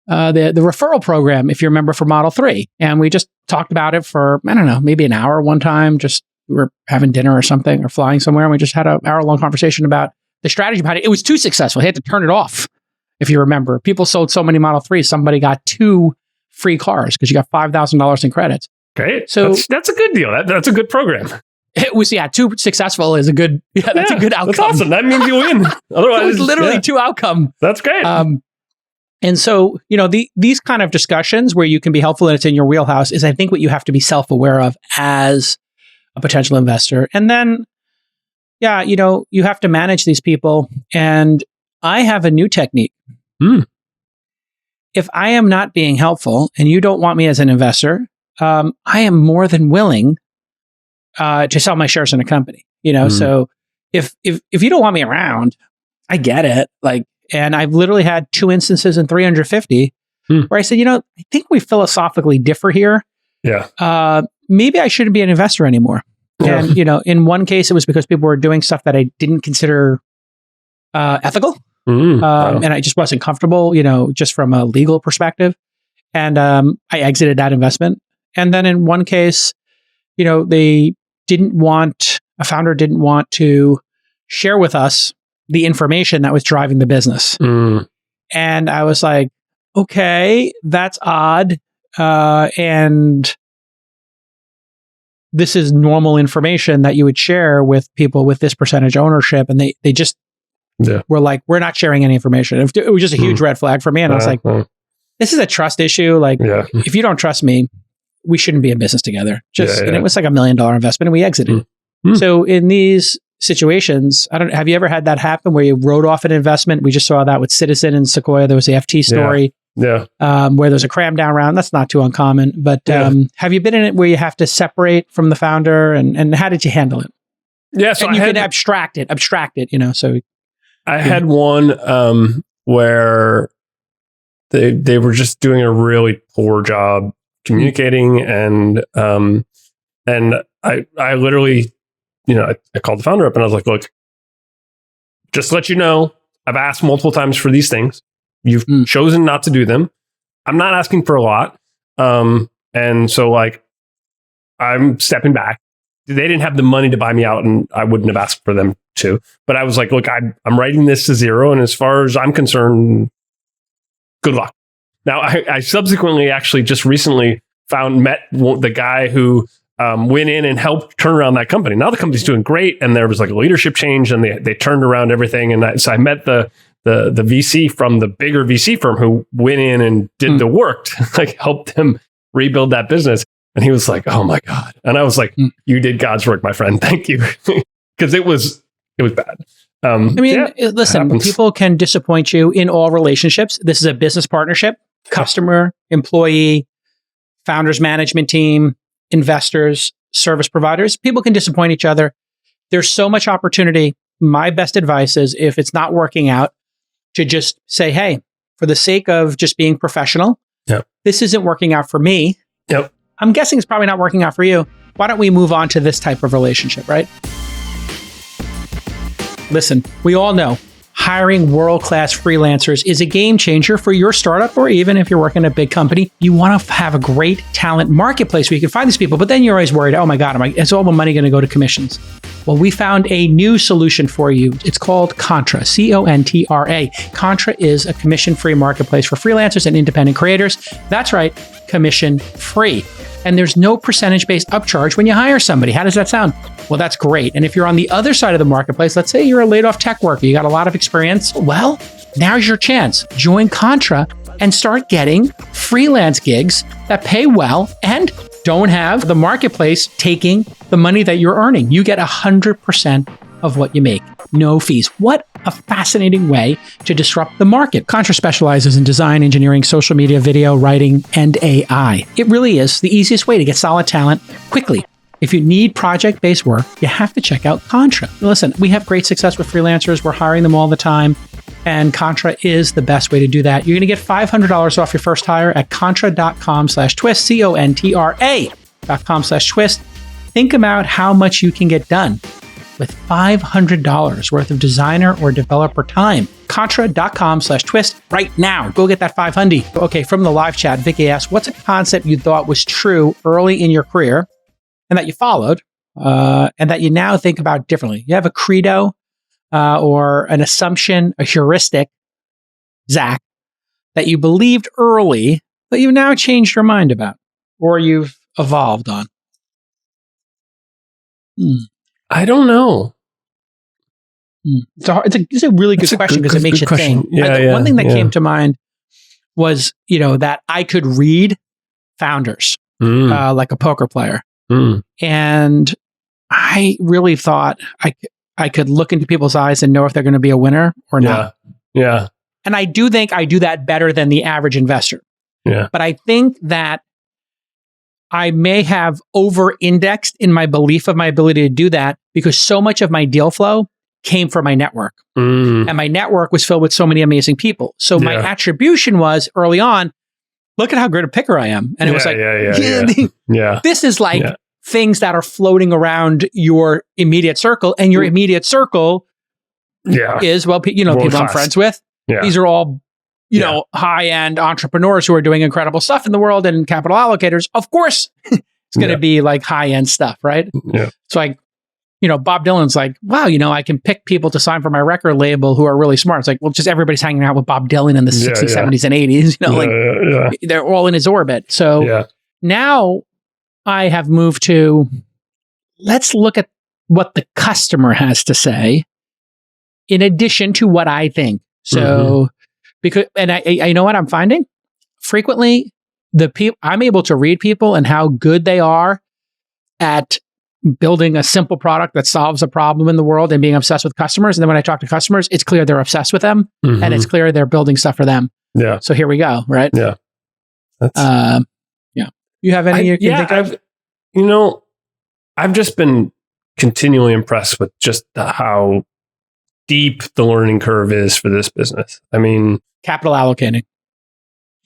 the referral program, if you remember, for Model 3. And we just talked about it for, I don't know, maybe an hour one time. Just, we were having dinner or something, or flying somewhere, and we just had an hour-long conversation about the strategy behind it. It was too successful. He had to turn it off, if you remember. People sold so many Model 3s, somebody got 2 free cars because you got $5,000 in credits. Great. So that's a good deal. That's a good program. It was, 2 successful is a good, that's a good outcome. That's awesome. That means you win. Otherwise, it was literally 2 outcome. That's great. And so, these kind of discussions where you can be helpful and it's in your wheelhouse is, I think, what you have to be self-aware of as a potential investor. And then, you have to manage these people. And I have a new technique. If I am not being helpful and you don't want me as an investor, I am more than willing to sell my shares in a company. So if you don't want me around, I get it. And I've literally had 2 instances in 350 where I said, I think we philosophically differ here. Yeah. Maybe I shouldn't be an investor anymore. Yeah. And, in one case, it was because people were doing stuff that I didn't consider ethical. And I just wasn't comfortable, just from a legal perspective. And I exited that investment. And then in one case, a founder didn't want to share with us the information that was driving the business. And I was like, okay, that's odd. And this is normal information that you would share with people with this percentage ownership. And they just were like, we're not sharing any information. It was just a huge red flag for me. And I was like, this is a trust issue. If you don't trust me, we shouldn't be in business together. And it was like $1 million investment and we exited. So in these situations, have you ever had that happen where you wrote off an investment? We just saw that with Citizen and Sequoia. There was the FT story. Where there's a cram down round. That's not too uncommon. But have you been in it where you have to separate from the founder, and how did you handle it? Yeah. So and you can abstract it, so. I had one where they were just doing a really poor job communicating, and I literally, I called the founder up and I was like, look, just to let you know, I've asked multiple times for these things. You've chosen not to do them. I'm not asking for a lot. And so like, I'm stepping back. They didn't have the money to buy me out, and I wouldn't have asked for them to. But I was like, look, I'm writing this to zero. And as far as I'm concerned, good luck. Now, I subsequently actually just recently met the guy who went in and helped turn around that company. Now the company's doing great, and there was like a leadership change, and they turned around everything. And so I met the VC from the bigger VC firm who went in and did the work to like help them rebuild that business. And he was like, oh my God. And I was like, you did God's work, my friend. Thank you. Because it was bad. Listen, people can disappoint you in all relationships. This is a business partnership, customer, employee, founders, management team, investors, service providers. People can disappoint each other. There's so much opportunity. My best advice is, if it's not working out, to just say, hey, for the sake of just being professional, this isn't working out for me. Yep. I'm guessing it's probably not working out for you. Why don't we move on to this type of relationship, right? Listen, we all know hiring world-class freelancers is a game changer for your startup, or even if you're working at a big company. You want to have a great talent marketplace where you can find these people, but then you're always worried, oh my God, is all the money going to go to commissions? Well, we found a new solution for you. It's called Contra, Contra. Contra is a commission-free marketplace for freelancers and independent creators. That's right, commission-free. And there's no percentage-based upcharge when you hire somebody. How does that sound? Well, that's great. And if you're on the other side of the marketplace, let's say you're a laid-off tech worker, you got a lot of experience, well, now's your chance. Join Contra and start getting freelance gigs that pay well and don't have the marketplace taking the money that you're earning. You get 100% of what you make. No fees. What a fascinating way to disrupt the market. Contra specializes in design, engineering, social media, video, writing, and AI. It really is the easiest way to get solid talent quickly. If you need project-based work, you have to check out Contra. Listen, we have great success with freelancers. We're hiring them all the time. And Contra is the best way to do that. You're going to get $500 off your first hire at contra.com/twist, Contra.com/twist. Think about how much you can get done with $500 worth of designer or developer time. Contra.com/twist right now. Go get that $500. Okay, from the live chat, Vicky asked, what's a concept you thought was true early in your career and that you followed and that you now think about differently? You have a credo or an assumption, a heuristic, Zach, that you believed early, but you've now changed your mind about, or you've evolved on? I don't know. It's a really good question because it makes you think. One thing that came to mind was, that I could read founders like a poker player. And I really thought I could look into people's eyes and know if they're going to be a winner or not. Yeah. And I do think I do that better than the average investor. Yeah. But I think that I may have over-indexed in my belief of my ability to do that because so much of my deal flow came from my network. And my network was filled with so many amazing people. So my attribution was early on, look at how great a picker I am. And it was like, this is like things that are floating around your immediate circle. And your immediate circle is, people I'm friends with. Yeah. These are all, high-end entrepreneurs who are doing incredible stuff in the world and capital allocators. Of course, it's going to be like high-end stuff, right? Yeah. It's like, Bob Dylan's like, wow, I can pick people to sign for my record label who are really smart. It's like, well, just everybody's hanging out with Bob Dylan in the 60s, 70s, and 80s. They're all in his orbit. So now I have moved to, let's look at what the customer has to say in addition to what I think. So, I know what I'm finding? Frequently, I'm able to read people and how good they are at building a simple product that solves a problem in the world and being obsessed with customers. And then when I talk to customers, it's clear they're obsessed with them and it's clear they're building stuff for them. Yeah. So here we go. Right. Yeah. You have any you can think of? I've just been continually impressed with just how deep the learning curve is for this business. I mean, capital allocating.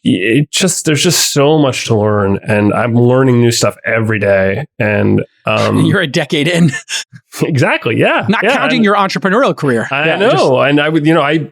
There's just so much to learn, and I'm learning new stuff every day. And you're a decade in. Exactly. Yeah. Not counting your entrepreneurial career. I know. And I would, I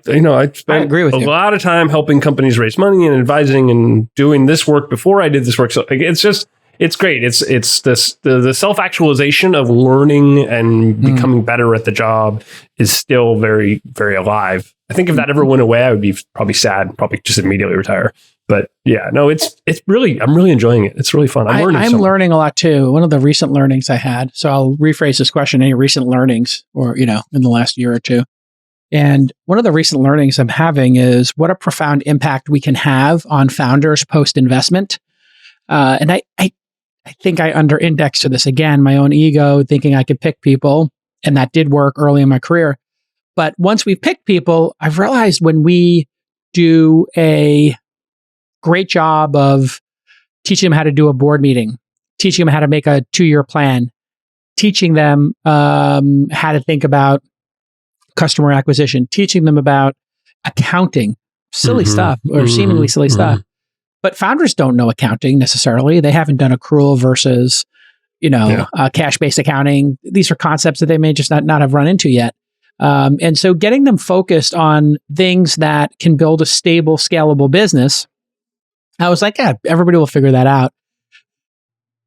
spent agree with a lot of time helping companies raise money and advising and doing this work before I did this work. So it's great. It's the self-actualization of learning and becoming better at the job is still very, very alive. I think if that ever went away, I would be probably sad, probably just immediately retire. But yeah, no, it's really, I'm really enjoying it. It's really fun. I'm learning a lot too. One of the recent learnings I had, so I'll rephrase this question, any recent learnings or, in the last year or two. And one of the recent learnings I'm having is what a profound impact we can have on founders post-investment. And I think I under-index to this again, my own ego, thinking I could pick people. And that did work early in my career. But once we pick people, I've realized when we do a great job of teaching them how to do a board meeting, teaching them how to make a 2-year plan, teaching them how to think about customer acquisition, teaching them about accounting, silly stuff or seemingly silly stuff. But founders don't know accounting necessarily. They haven't done accrual versus, cash-based accounting. These are concepts that they may just not have run into yet. And so getting them focused on things that can build a stable, scalable business, I was like, yeah, everybody will figure that out.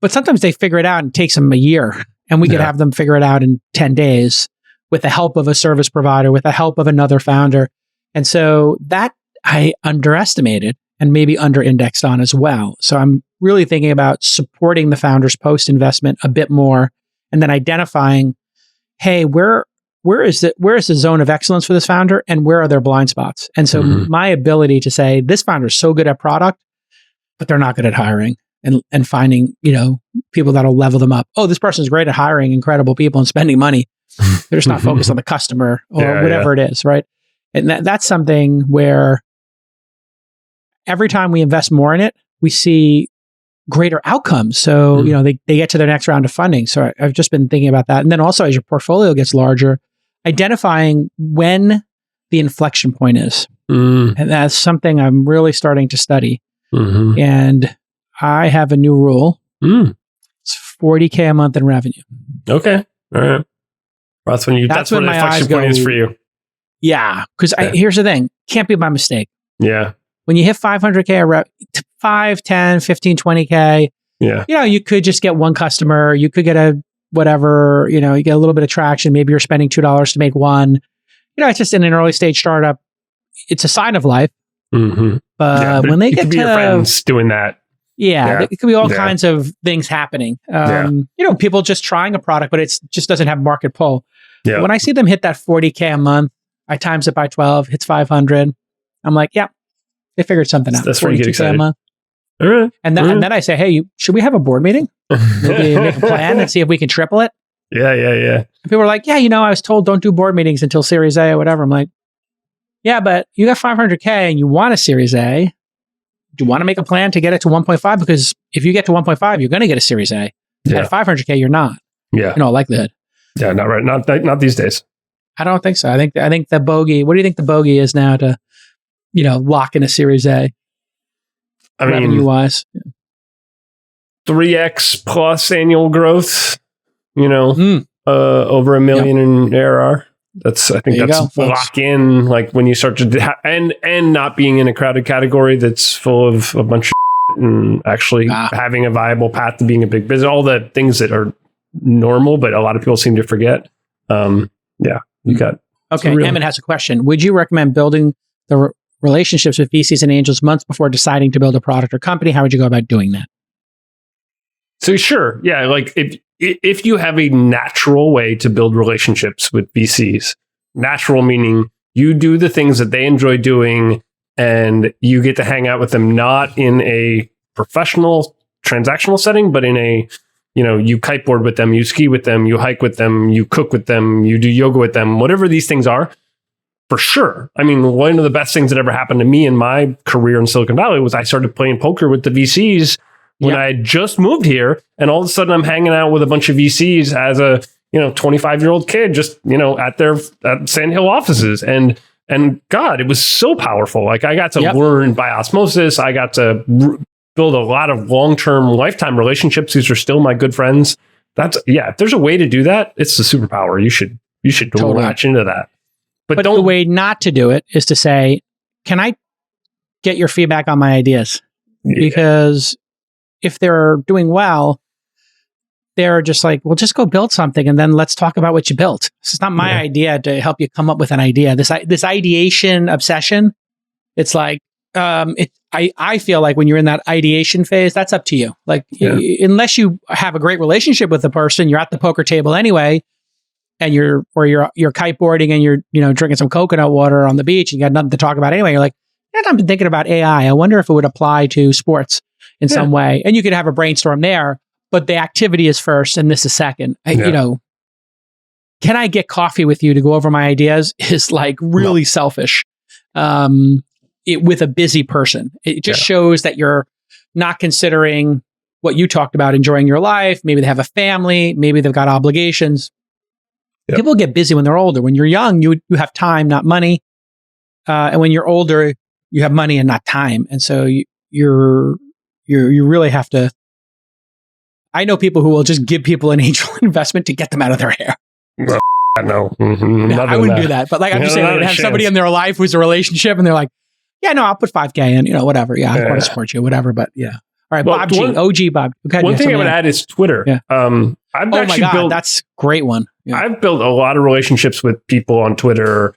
But sometimes they figure it out and it takes them a year. And we could have them figure it out in 10 days with the help of a service provider, with the help of another founder. And so that I underestimated and maybe under-indexed on as well. So I'm really thinking about supporting the founders post-investment a bit more and then identifying, hey, where is the zone of excellence for this founder and where are their blind spots? And so my ability to say, this founder is so good at product, but they're not good at hiring and finding, people that'll level them up. Oh, this person's great at hiring incredible people and spending money. They're just not focused on the customer or whatever it is, right? And that's something where every time we invest more in it, we see greater outcomes. So, they get to their next round of funding. So I've just been thinking about that. And then also as your portfolio gets larger, identifying when the inflection point is. And that's something I'm really starting to study. And I have a new rule. It's $40K a month in revenue. Okay. All right. That's when the inflection point is for you. Yeah. Because here's the thing. Can't be by mistake. Yeah. When you hit 500K, 5, 10, 15, 20K, you could just get one customer. You could get you get a little bit of traction. Maybe you're spending $2 to make one. It's just in an early stage startup. It's a sign of life. But when they get to your friends doing that. It could be all kinds of things happening. People just trying a product, but it just doesn't have market pull. Yeah. When I see them hit that 40K a month, I times it by 12, hits 500. I'm like, yeah, they figured something out. That's where you get excited. All right. And then I say, hey, should we have a board meeting? Maybe make a plan and see if we can triple it. Yeah. And people are like, yeah, I was told don't do board meetings until Series A or whatever. I'm like, yeah, but you got 500K and you want a Series A. Do you want to make a plan to get it to 1.5? Because if you get to 1.5, you're going to get a Series A. At 500K, you're not. Yeah. In all likelihood. Yeah, not right. Not these days. I don't think so. I think the bogey. What do you think the bogey is now to, lock in a Series A? Revenue wise, 3x plus annual growth. Over $1 million in ARR. I think that's lock in. Like when you start to and not being in a crowded category that's full of a bunch of and actually having a viable path to being a big business. All the things that are normal, but a lot of people seem to forget. You got okay. Emmett has a question. Would you recommend building the relationships with VCs and angels months before deciding to build a product or company? How would you go about doing that? So sure, yeah. Like if you have a natural way to build relationships with VCs, natural meaning you do the things that they enjoy doing and you get to hang out with them, not in a professional transactional setting, but in a, you kiteboard with them, you ski with them, you hike with them, you cook with them, you do yoga with them, whatever these things are, for sure. I mean, one of the best things that ever happened to me in my career in Silicon Valley was I started playing poker with the VCs when I had just moved here, and all of a sudden I'm hanging out with a bunch of VCs as a, 25-year-old kid just, at Sand Hill offices. And God, it was so powerful. Like I got to learn by osmosis. I got to build a lot of long-term lifetime relationships. These are still my good friends. If there's a way to do that, it's the superpower. You should totally latch into that. But the way not to do it is to say, can I get your feedback on my ideas? Because if they're doing well, they're just like, well, just go build something and then let's talk about what you built. It's not my idea to help you come up with an idea. This ideation obsession, it's like, I feel like when you're in that ideation phase, that's up to you. Like, unless you have a great relationship with the person, you're at the poker table anyway, and you're kiteboarding and you're drinking some coconut water on the beach and you got nothing to talk about anyway. You're like, I've been thinking about AI. I wonder if it would apply to sports in some way. And you could have a brainstorm there, but the activity is first and this is second. Can I get coffee with you to go over my ideas is like really selfish. With a busy person, it just shows that you're not considering what you talked about, enjoying your life. Maybe they have a family, maybe they've got obligations. People get busy when they're older. When you're young, you have time, not money. And when you're older, you have money and not time. And so you really have to. I know people who will just give people an angel investment to get them out of their hair. No. I wouldn't do that. But like I'm just saying, they have somebody in their life who's a relationship, and they're like, "Yeah, no, I'll put $5,000 in, whatever. Yeah, I want to support you, whatever." But yeah, all right, Bob G, OG Bob. Okay, one thing I would add is Twitter. Yeah. That's a great one. Yeah. I've built a lot of relationships with people on Twitter.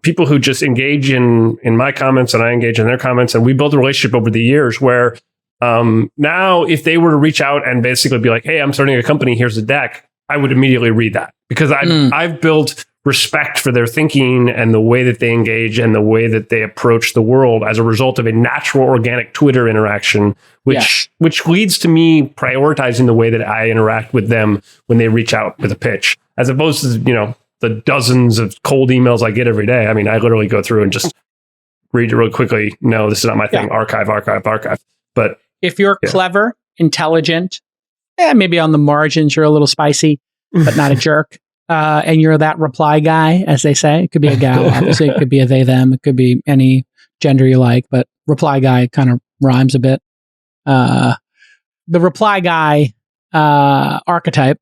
People who just engage in my comments and I engage in their comments, and we built a relationship over the years where now if they were to reach out and basically be like, "Hey, I'm starting a company, here's a deck," I would immediately read that because I've built respect for their thinking and the way that they engage and the way that they approach the world as a result of a natural, organic Twitter interaction, which leads to me prioritizing the way that I interact with them when they reach out with a pitch, as opposed to, the dozens of cold emails I get every day. I mean, I literally go through and just read it really quickly. No, this is not my thing. Archive. But if you're clever, intelligent, maybe on the margins, you're a little spicy, but not a jerk. And you're that reply guy, as they say. It could be a gal, obviously. It could be a they, them. It could be any gender you like, but reply guy kind of rhymes a bit. The reply guy archetype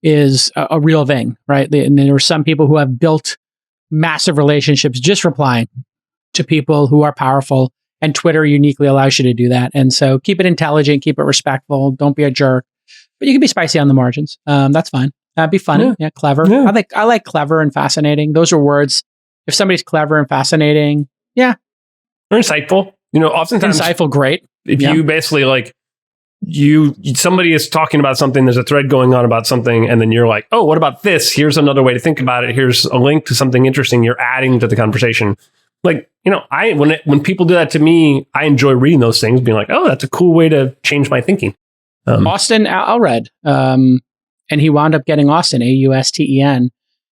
is a real thing, right? And there are some people who have built massive relationships just replying to people who are powerful, and Twitter uniquely allows you to do that. And so keep it intelligent, keep it respectful, don't be a jerk. But you can be spicy on the margins. That's fine. That'd be funny. Yeah, clever. Yeah. I like clever and fascinating. Those are words. If somebody's clever and fascinating, or insightful. Oftentimes insightful, great. If you basically like somebody is talking about something, there's a thread going on about something, and then you're like, "Oh, what about this? Here's another way to think about it. Here's a link to something interesting." You're adding to the conversation. Like, when people do that to me, I enjoy reading those things, being like, "Oh, that's a cool way to change my thinking." Austin Alred, and he wound up getting Austin, Austen.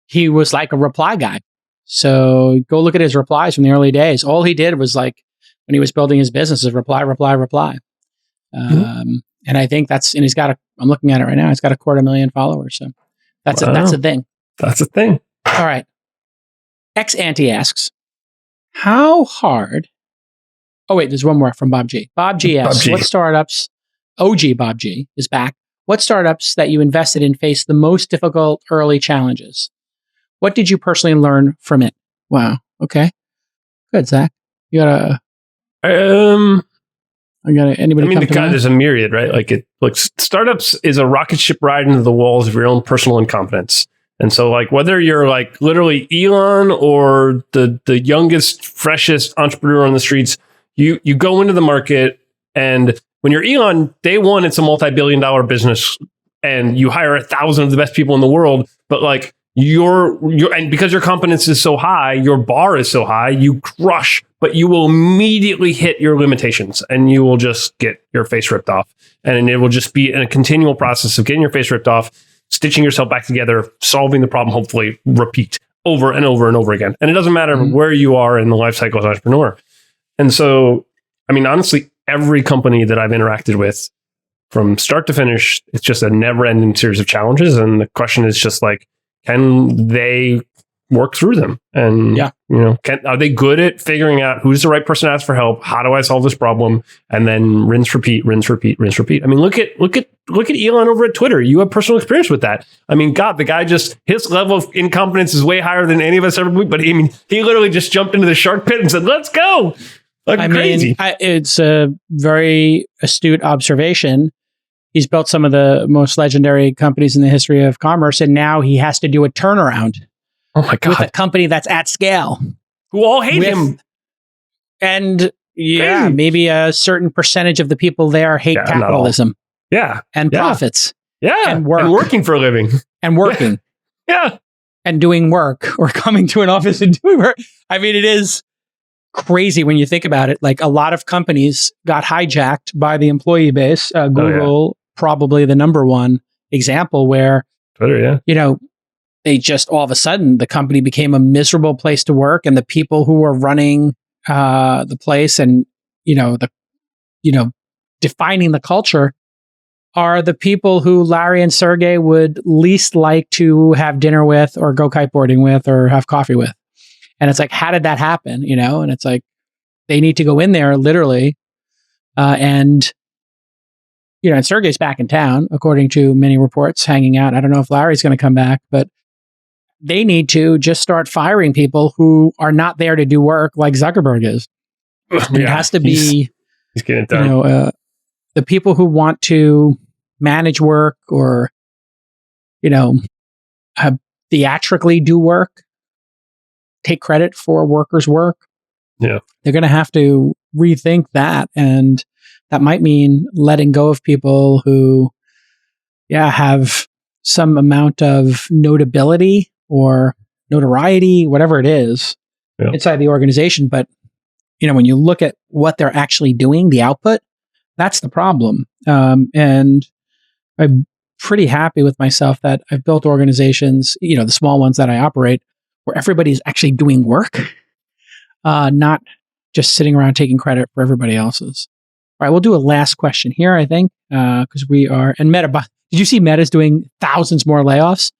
He was like a reply guy. So go look at his replies from the early days. All he did was like, when he was building his business, is reply. And I think and he's got I'm looking at it right now, he's got 250,000 followers. So that's a thing. That's a thing. All right. Ex-Ante asks, how hard? Oh, wait, there's one more from Bob G. Bob G asks, what startups? OG Bob G is back. What startups that you invested in faced the most difficult early challenges? What did you personally learn from it? Wow. Okay. Good, Zach. You got anybody? I mean, there's a myriad, right? Like startups is a rocket ship ride into the walls of your own personal incompetence. And so like whether you're like literally Elon or the youngest, freshest entrepreneur on the streets, you go into the market, and when you're Elon, day one, it's a multi-billion-dollar business, and you hire 1,000 of the best people in the world. But like and because your competence is so high, your bar is so high, you crush, but you will immediately hit your limitations, and you will just get your face ripped off. And it will just be a continual process of getting your face ripped off, stitching yourself back together, solving the problem, hopefully repeat over and over and over again. And it doesn't matter where you are in the life cycle as an entrepreneur. And so, I mean, honestly, every company that I've interacted with from start to finish, it's just a never-ending series of challenges. And the question is just like, can they work through them? And are they good at figuring out who's the right person to ask for help? How do I solve this problem? And then rinse, repeat, rinse, repeat, rinse, repeat. I mean, look at Elon over at Twitter. You have personal experience with that. I mean, God, the guy his level of incompetence is way higher than any of us ever. But he literally just jumped into the shark pit and said, "Let's go!" Crazy. It's a very astute observation. He's built some of the most legendary companies in the history of commerce, and now he has to do a turnaround. Oh my God. With a company that's at scale. Who all hate him. And maybe a certain percentage of the people there hate capitalism. Yeah. And profits. Yeah. And work. And working for a living. And working. Yeah. And doing work or coming to an office and doing work. I mean, it is crazy when you think about it. Like a lot of companies got hijacked by the employee base. Google, probably the number one example where, Twitter, they just all of a sudden the company became a miserable place to work, and the people who were running the place and defining the culture are the people who Larry and Sergey would least like to have dinner with or go kiteboarding with or have coffee with. And it's like, how did that happen? And it's like they need to go in there literally, and Sergey's back in town according to many reports, hanging out. I don't know if Larry's going to come back, but they need to just start firing people who are not there to do work like Zuckerberg is. It has to be, he's getting it done. The people who want to manage work or, theatrically do work, take credit for workers' work. Yeah. They're going to have to rethink that. And that might mean letting go of people who, have some amount of notability or notoriety, whatever it is, inside the organization. But, when you look at what they're actually doing, the output, that's the problem. And I'm pretty happy with myself that I've built organizations, the small ones that I operate, where everybody's actually doing work, not just sitting around taking credit for everybody else's. All right, we'll do a last question here, I think, because we are, and Meta, did you see Meta's doing thousands more layoffs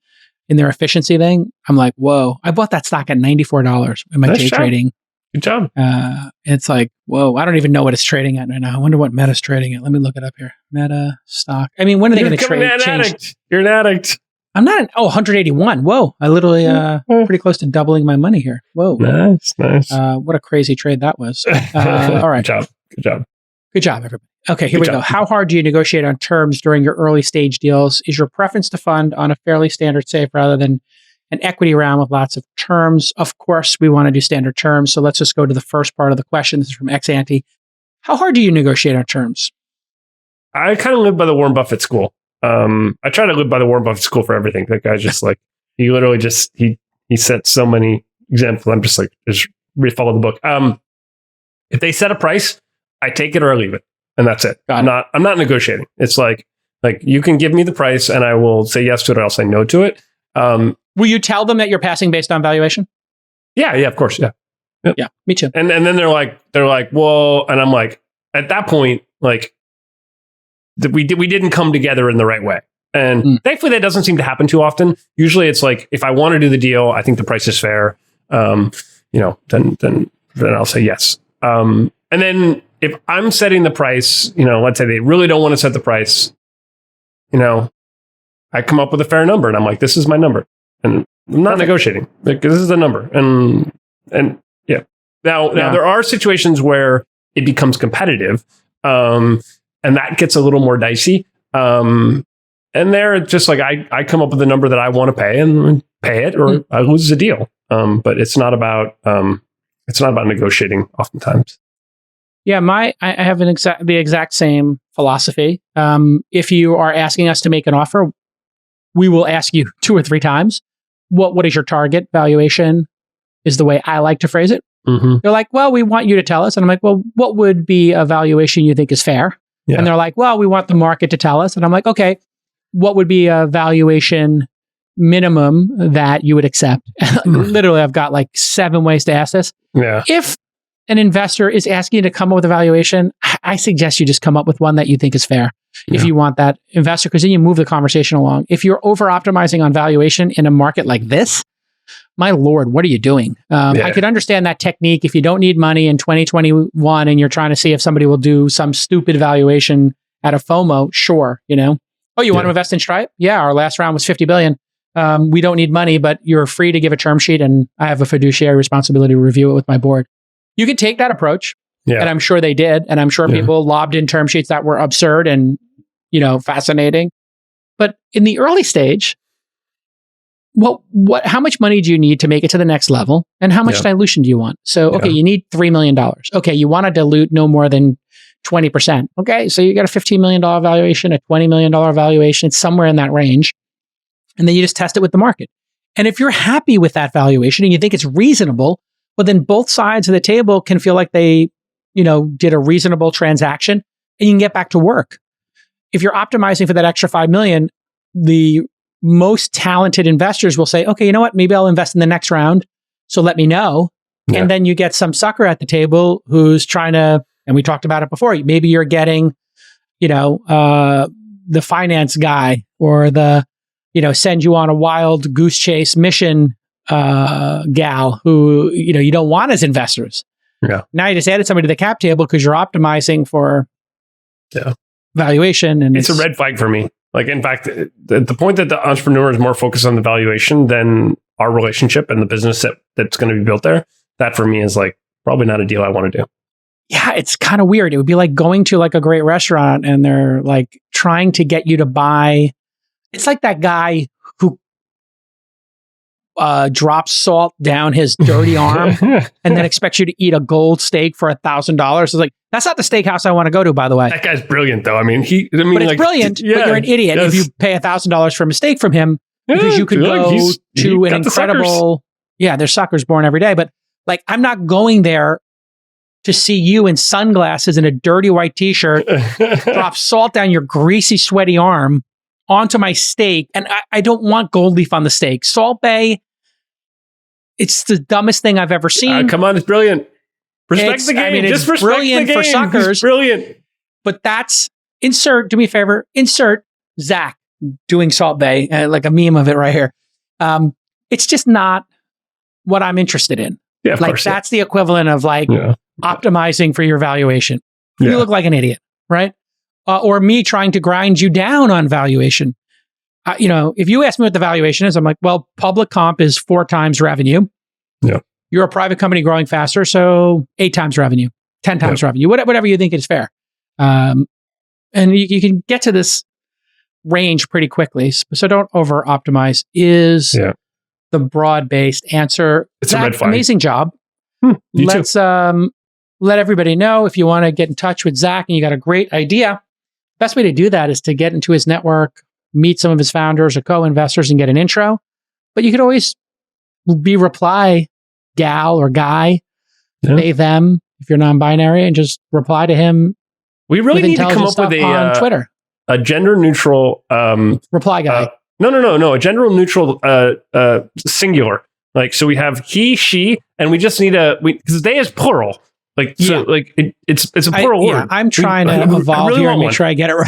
in their efficiency thing? I'm like, whoa, I bought that stock at $94 in my day trading. Good job. It's like, whoa, I don't even know what it's trading at right now. I wonder what Meta's trading at. Let me look it up here. Meta stock. I mean, when are they going to change? You're an addict. I'm not 181. Whoa, I literally pretty close to doubling my money here. Whoa. Nice. What a crazy trade that was. All right. Good job, everybody. Okay, here we go. How hard do you negotiate on terms during your early stage deals? Is your preference to fund on a fairly standard safe rather than an equity round with lots of terms? Of course, we want to do standard terms. So let's just go to the first part of the question. This is from Ex-Ante. How hard do you negotiate on terms? I kind of live by the Warren Buffett school. I try to live by the Warren Buffett school for everything. That guy's just like, he literally just, he set so many examples. I'm just like, just follow the book. If they set a price, I take it or I leave it. And that's it. I'm not negotiating. It's like you can give me the price and I will say yes to it or I'll say no to it. Will you tell them that you're passing based on valuation? Yeah, of course. Yeah. Yep. Yeah, me too. And then they're like, well, and I'm like, at that point, like we didn't come together in the right way. And thankfully that doesn't seem to happen too often. Usually it's like, if I want to do the deal, I think the price is fair. Then I'll say yes. And then if I'm setting the price, let's say they really don't want to set the price, I come up with a fair number and I'm like, this is my number. And I'm not negotiating. Like, this is the number. And yeah. Now there are situations where it becomes competitive. And that gets a little more dicey. And there it's just like, I come up with a number that I want to pay and pay it or I lose the deal. But it's not about negotiating oftentimes. Yeah, I have the exact same philosophy. If you are asking us to make an offer, we will ask you 2 or 3 times, what is your target valuation, is the way I like to phrase it. Mm-hmm. They're like, well, we want you to tell us. And I'm like, well, what would be a valuation you think is fair? Yeah. And they're like, well, we want the market to tell us. And I'm like, okay, what would be a valuation minimum that you would accept? Literally, I've got like 7 ways to ask this. Yeah. If an investor is asking you to come up with a valuation, I suggest you just come up with one that you think is fair if you want that investor, because then you move the conversation along. If you're over optimizing on valuation in a market like this, my Lord, what are you doing? I could understand that technique if you don't need money in 2021 and you're trying to see if somebody will do some stupid valuation at a FOMO. Sure, you know. Oh, you want to invest in Stripe? Yeah, our last round was $50 billion. We don't need money, but you're free to give a term sheet, and I have a fiduciary responsibility to review it with my board. You could take that approach, and I'm sure they did, and I'm sure people lobbed in term sheets that were absurd and, you know, fascinating. But in the early stage, how much money do you need to make it to the next level, and how much dilution do you want? So, okay, you need $3 million. Okay, you want to dilute no more than 20%. Okay, so you got a $15 million valuation, a $20 million valuation, it's somewhere in that range. And then you just test it with the market. And if you're happy with that valuation and you think it's reasonable, well, then both sides of the table can feel like they, you know, did a reasonable transaction and you can get back to work. If you're optimizing for that extra 5 million, the most talented investors will say, okay, you know what? Maybe I'll invest in the next round. So let me know. Yeah. And then you get some sucker at the table who's trying to, and we talked about it before, maybe you're getting, you know, the finance guy or the, you know, send you on a wild goose chase mission gal who, you know, you don't want as investors. Yeah. Now you just added somebody to the cap table because you're optimizing for valuation. And it's a red flag for me. Like, in fact, the point that the entrepreneur is more focused on the valuation than our relationship and the business that's going to be built there, that for me is like probably not a deal I want to do. Yeah, it's kind of weird. It would be like going to like a great restaurant and they're like trying to get you to buy. It's like that guy who drops salt down his dirty arm and then expects you to eat a gold steak for $1,000. It's like, that's not the steakhouse I want to go to, by the way. That guy's brilliant, though. But it's brilliant, but you're an idiot if you pay $1,000 for a mistake from him, because you could go to an incredible... Yeah, there's suckers born every day, but like, I'm not going there to see you in sunglasses and a dirty white t-shirt drop salt down your greasy, sweaty arm onto my steak. And I don't want gold leaf on the steak. Salt Bay, it's the dumbest thing I've ever seen. Come on, it's brilliant. Respect the game. I mean, it's just brilliant for suckers. It's brilliant. But do me a favor, insert Zach doing Salt Bay, like a meme of it right here. It's just not what I'm interested in. Yeah, of course, that's the equivalent of like optimizing for your valuation. You look like an idiot, right? Or me trying to grind you down on valuation. You know, if you ask me what the valuation is, I'm like, well, public comp is 4 times revenue. Yeah. You're a private company growing faster, so 8 times revenue, 10 times revenue, whatever you think is fair. And you can get to this range pretty quickly. So don't over optimize is the broad-based answer. It's a red flag. Amazing job. Let's let everybody know if you want to get in touch with Zach and you got a great idea. Best way to do that is to get into his network, meet some of his founders or co-investors and get an intro. But you could always be reply gal or guy, they, them, if you're non-binary, and just reply to him. We really need to come up with on Twitter. A gender neutral reply guy. No. A gender neutral singular. Like, so we have he, she, and we just need because they is plural. Like, so like it's a plural word. I'm trying to evolve here and make sure I get it right.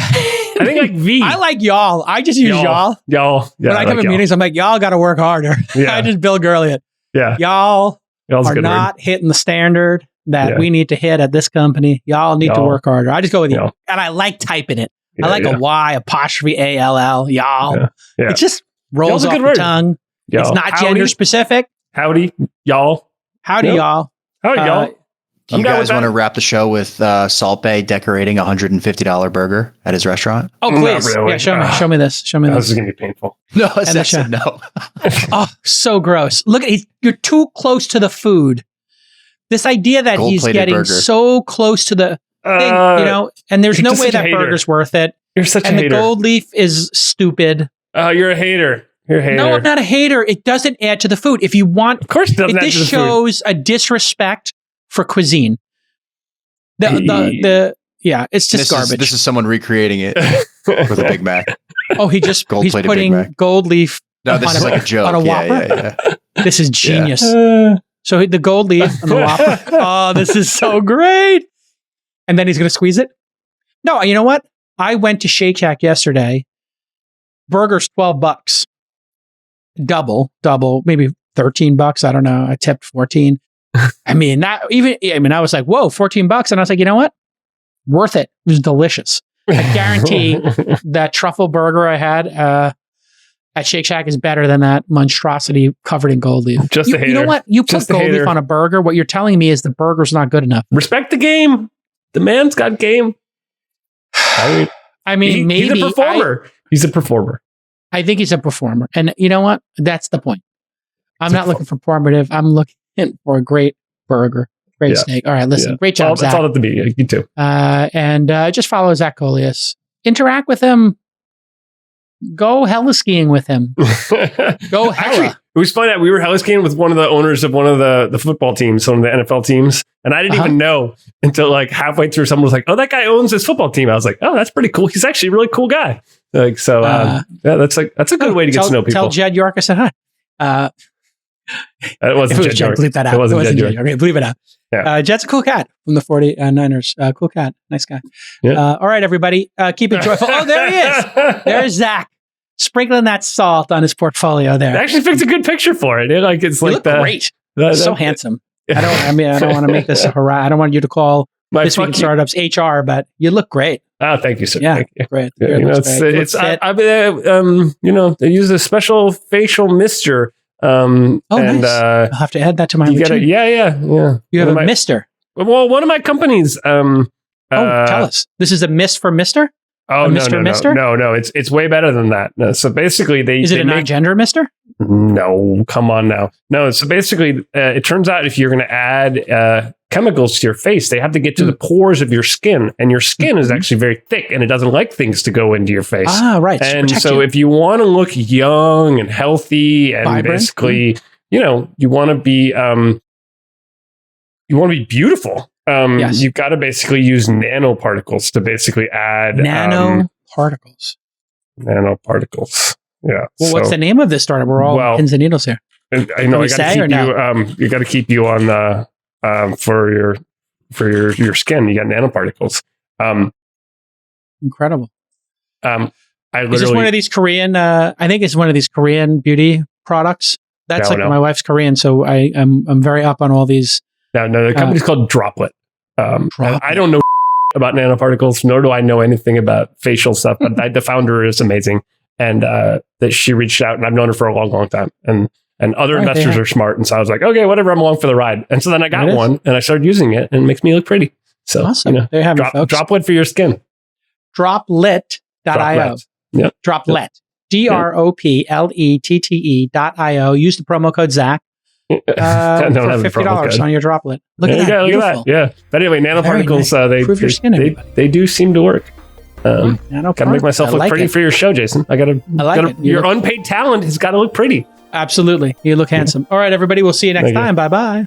I think like V. I like y'all. I just use y'all. Y'all. Yeah, when I come to meetings, I'm like, y'all got to work harder. Yeah. I just Bill Gurley it. Yeah. Y'all's are not hitting the standard that we need to hit at this company. Y'all need to work harder. I just go with y'all. And I like typing it. I like a Y apostrophe ALL. Y'all. Yeah. It just rolls off the tongue. Y'all. It's not gender specific. Howdy, y'all. Howdy, y'all. Howdy, y'all. You guys want to wrap the show with Salt Bay decorating a $150 burger at his restaurant? Oh, please. Really. Yeah, show me this. Show me this. This is going to be painful. No, no. Oh, so gross. Look, you're too close to the food. This idea that he's getting burger. So close to the thing, you know, and there's no way that burger's worth it. You're such a hater. And the gold leaf is stupid. Oh, you're a hater. You're a hater. No, I'm not a hater. It doesn't add to the food. If you want, of course it doesn't add to the food. This shows a disrespect for cuisine. It's just garbage. This is someone recreating it with a Big Mac. Oh, he's putting gold leaf. No, this is like a joke. On a Whopper. Yeah. This is genius. So the gold leaf and the Whopper. Oh, this is so great. And then he's going to squeeze it. No, you know what? I went to Shake Shack yesterday. Burger's $12. Double, maybe $13. I don't know. I tipped 14. I mean, I was like, whoa, $14. And I was like, you know what? Worth it. It was delicious. I guarantee that truffle burger I had at Shake Shack is better than that monstrosity covered in gold leaf. Just a hater. You know what? You put gold leaf on a burger. What you're telling me is the burger's not good enough. Respect the game. The man's got game. Maybe he's a performer. He's a performer. I think he's a performer. And you know what? That's the point. I'm not looking for performative. I'm looking for a great burger. Great steak. All right, listen. Great job, Zach. That's all at the beginning. You too. And just follow Zach Coleus. Interact with him. Go hella skiing with him. Go hella. Actually, it was funny that we were hella skiing with one of the owners of one of the football teams, some of the NFL teams. And I didn't even know until like halfway through, someone was like, oh, that guy owns this football team. I was like, oh, that's pretty cool. He's actually a really cool guy. Like, so that's a good way to get to know people. Tell Jed York I said hi. It wasn't Jed York. Bleep that out. It wasn't Jed York. Okay, bleep it out. Yeah. Jed's a cool cat from the 49ers. Cool cat. Nice guy. Yeah. All right, everybody. Keep it joyful. Oh, there he is. There's Zach. Sprinkling that salt on his portfolio there. I actually picked a good picture for it. It's like great. So handsome. I don't want to make this a hurrah. I don't want you to call This Week in Startups HR, but you look great. Oh, thank you, sir. Yeah, thank you. great. Yeah, they use a special facial mister. Nice. I'll have to add that to my routine. Yeah. You have a mister. Well, one of my companies. Tell us. This is a mist for mister? Oh, Mister? No. It's way better than that. No, so basically, is it a non-gender mister? No, come on now. No, so basically, it turns out if you're going to add chemicals to your face, they have to get to the pores of your skin, and your skin is actually very thick, and it doesn't like things to go into your face. Ah, right. And so, if you want to look young and healthy, and vibrant, basically, you want to be beautiful. Yes. You've got to basically use nanoparticles to basically add nanoparticles. Nanoparticles. Yeah. Well, what's the name of this startup? We're all pins and needles here. I know. I got to keep you. You got to keep you on for your skin. You got nanoparticles. Incredible. Is this one of these Korean? I think it's one of these Korean beauty products. That's my wife's Korean, so I'm very up on all these. No, the company's called Droplet. I don't know about nanoparticles, nor do I know anything about facial stuff, but the founder is amazing. And that she reached out, and I've known her for a long, long time. And other investors are smart. And so I was like, okay, whatever, I'm along for the ride. And so then I got one, and I started using it, and it makes me look pretty. So, awesome. There you have it, folks. Droplet for your skin. Droplet.io. Yep. Droplet. DROPLETTE.io. Use the promo code Zach. For $50 on your Droplet. Look at that. Look at that. Yeah. But anyway, nanoparticles, they do seem to work. Gotta make myself look pretty for your show, Jason. Your unpaid talent has got to look pretty. Absolutely. You look handsome. All right, everybody. We'll see you next time. Bye-bye.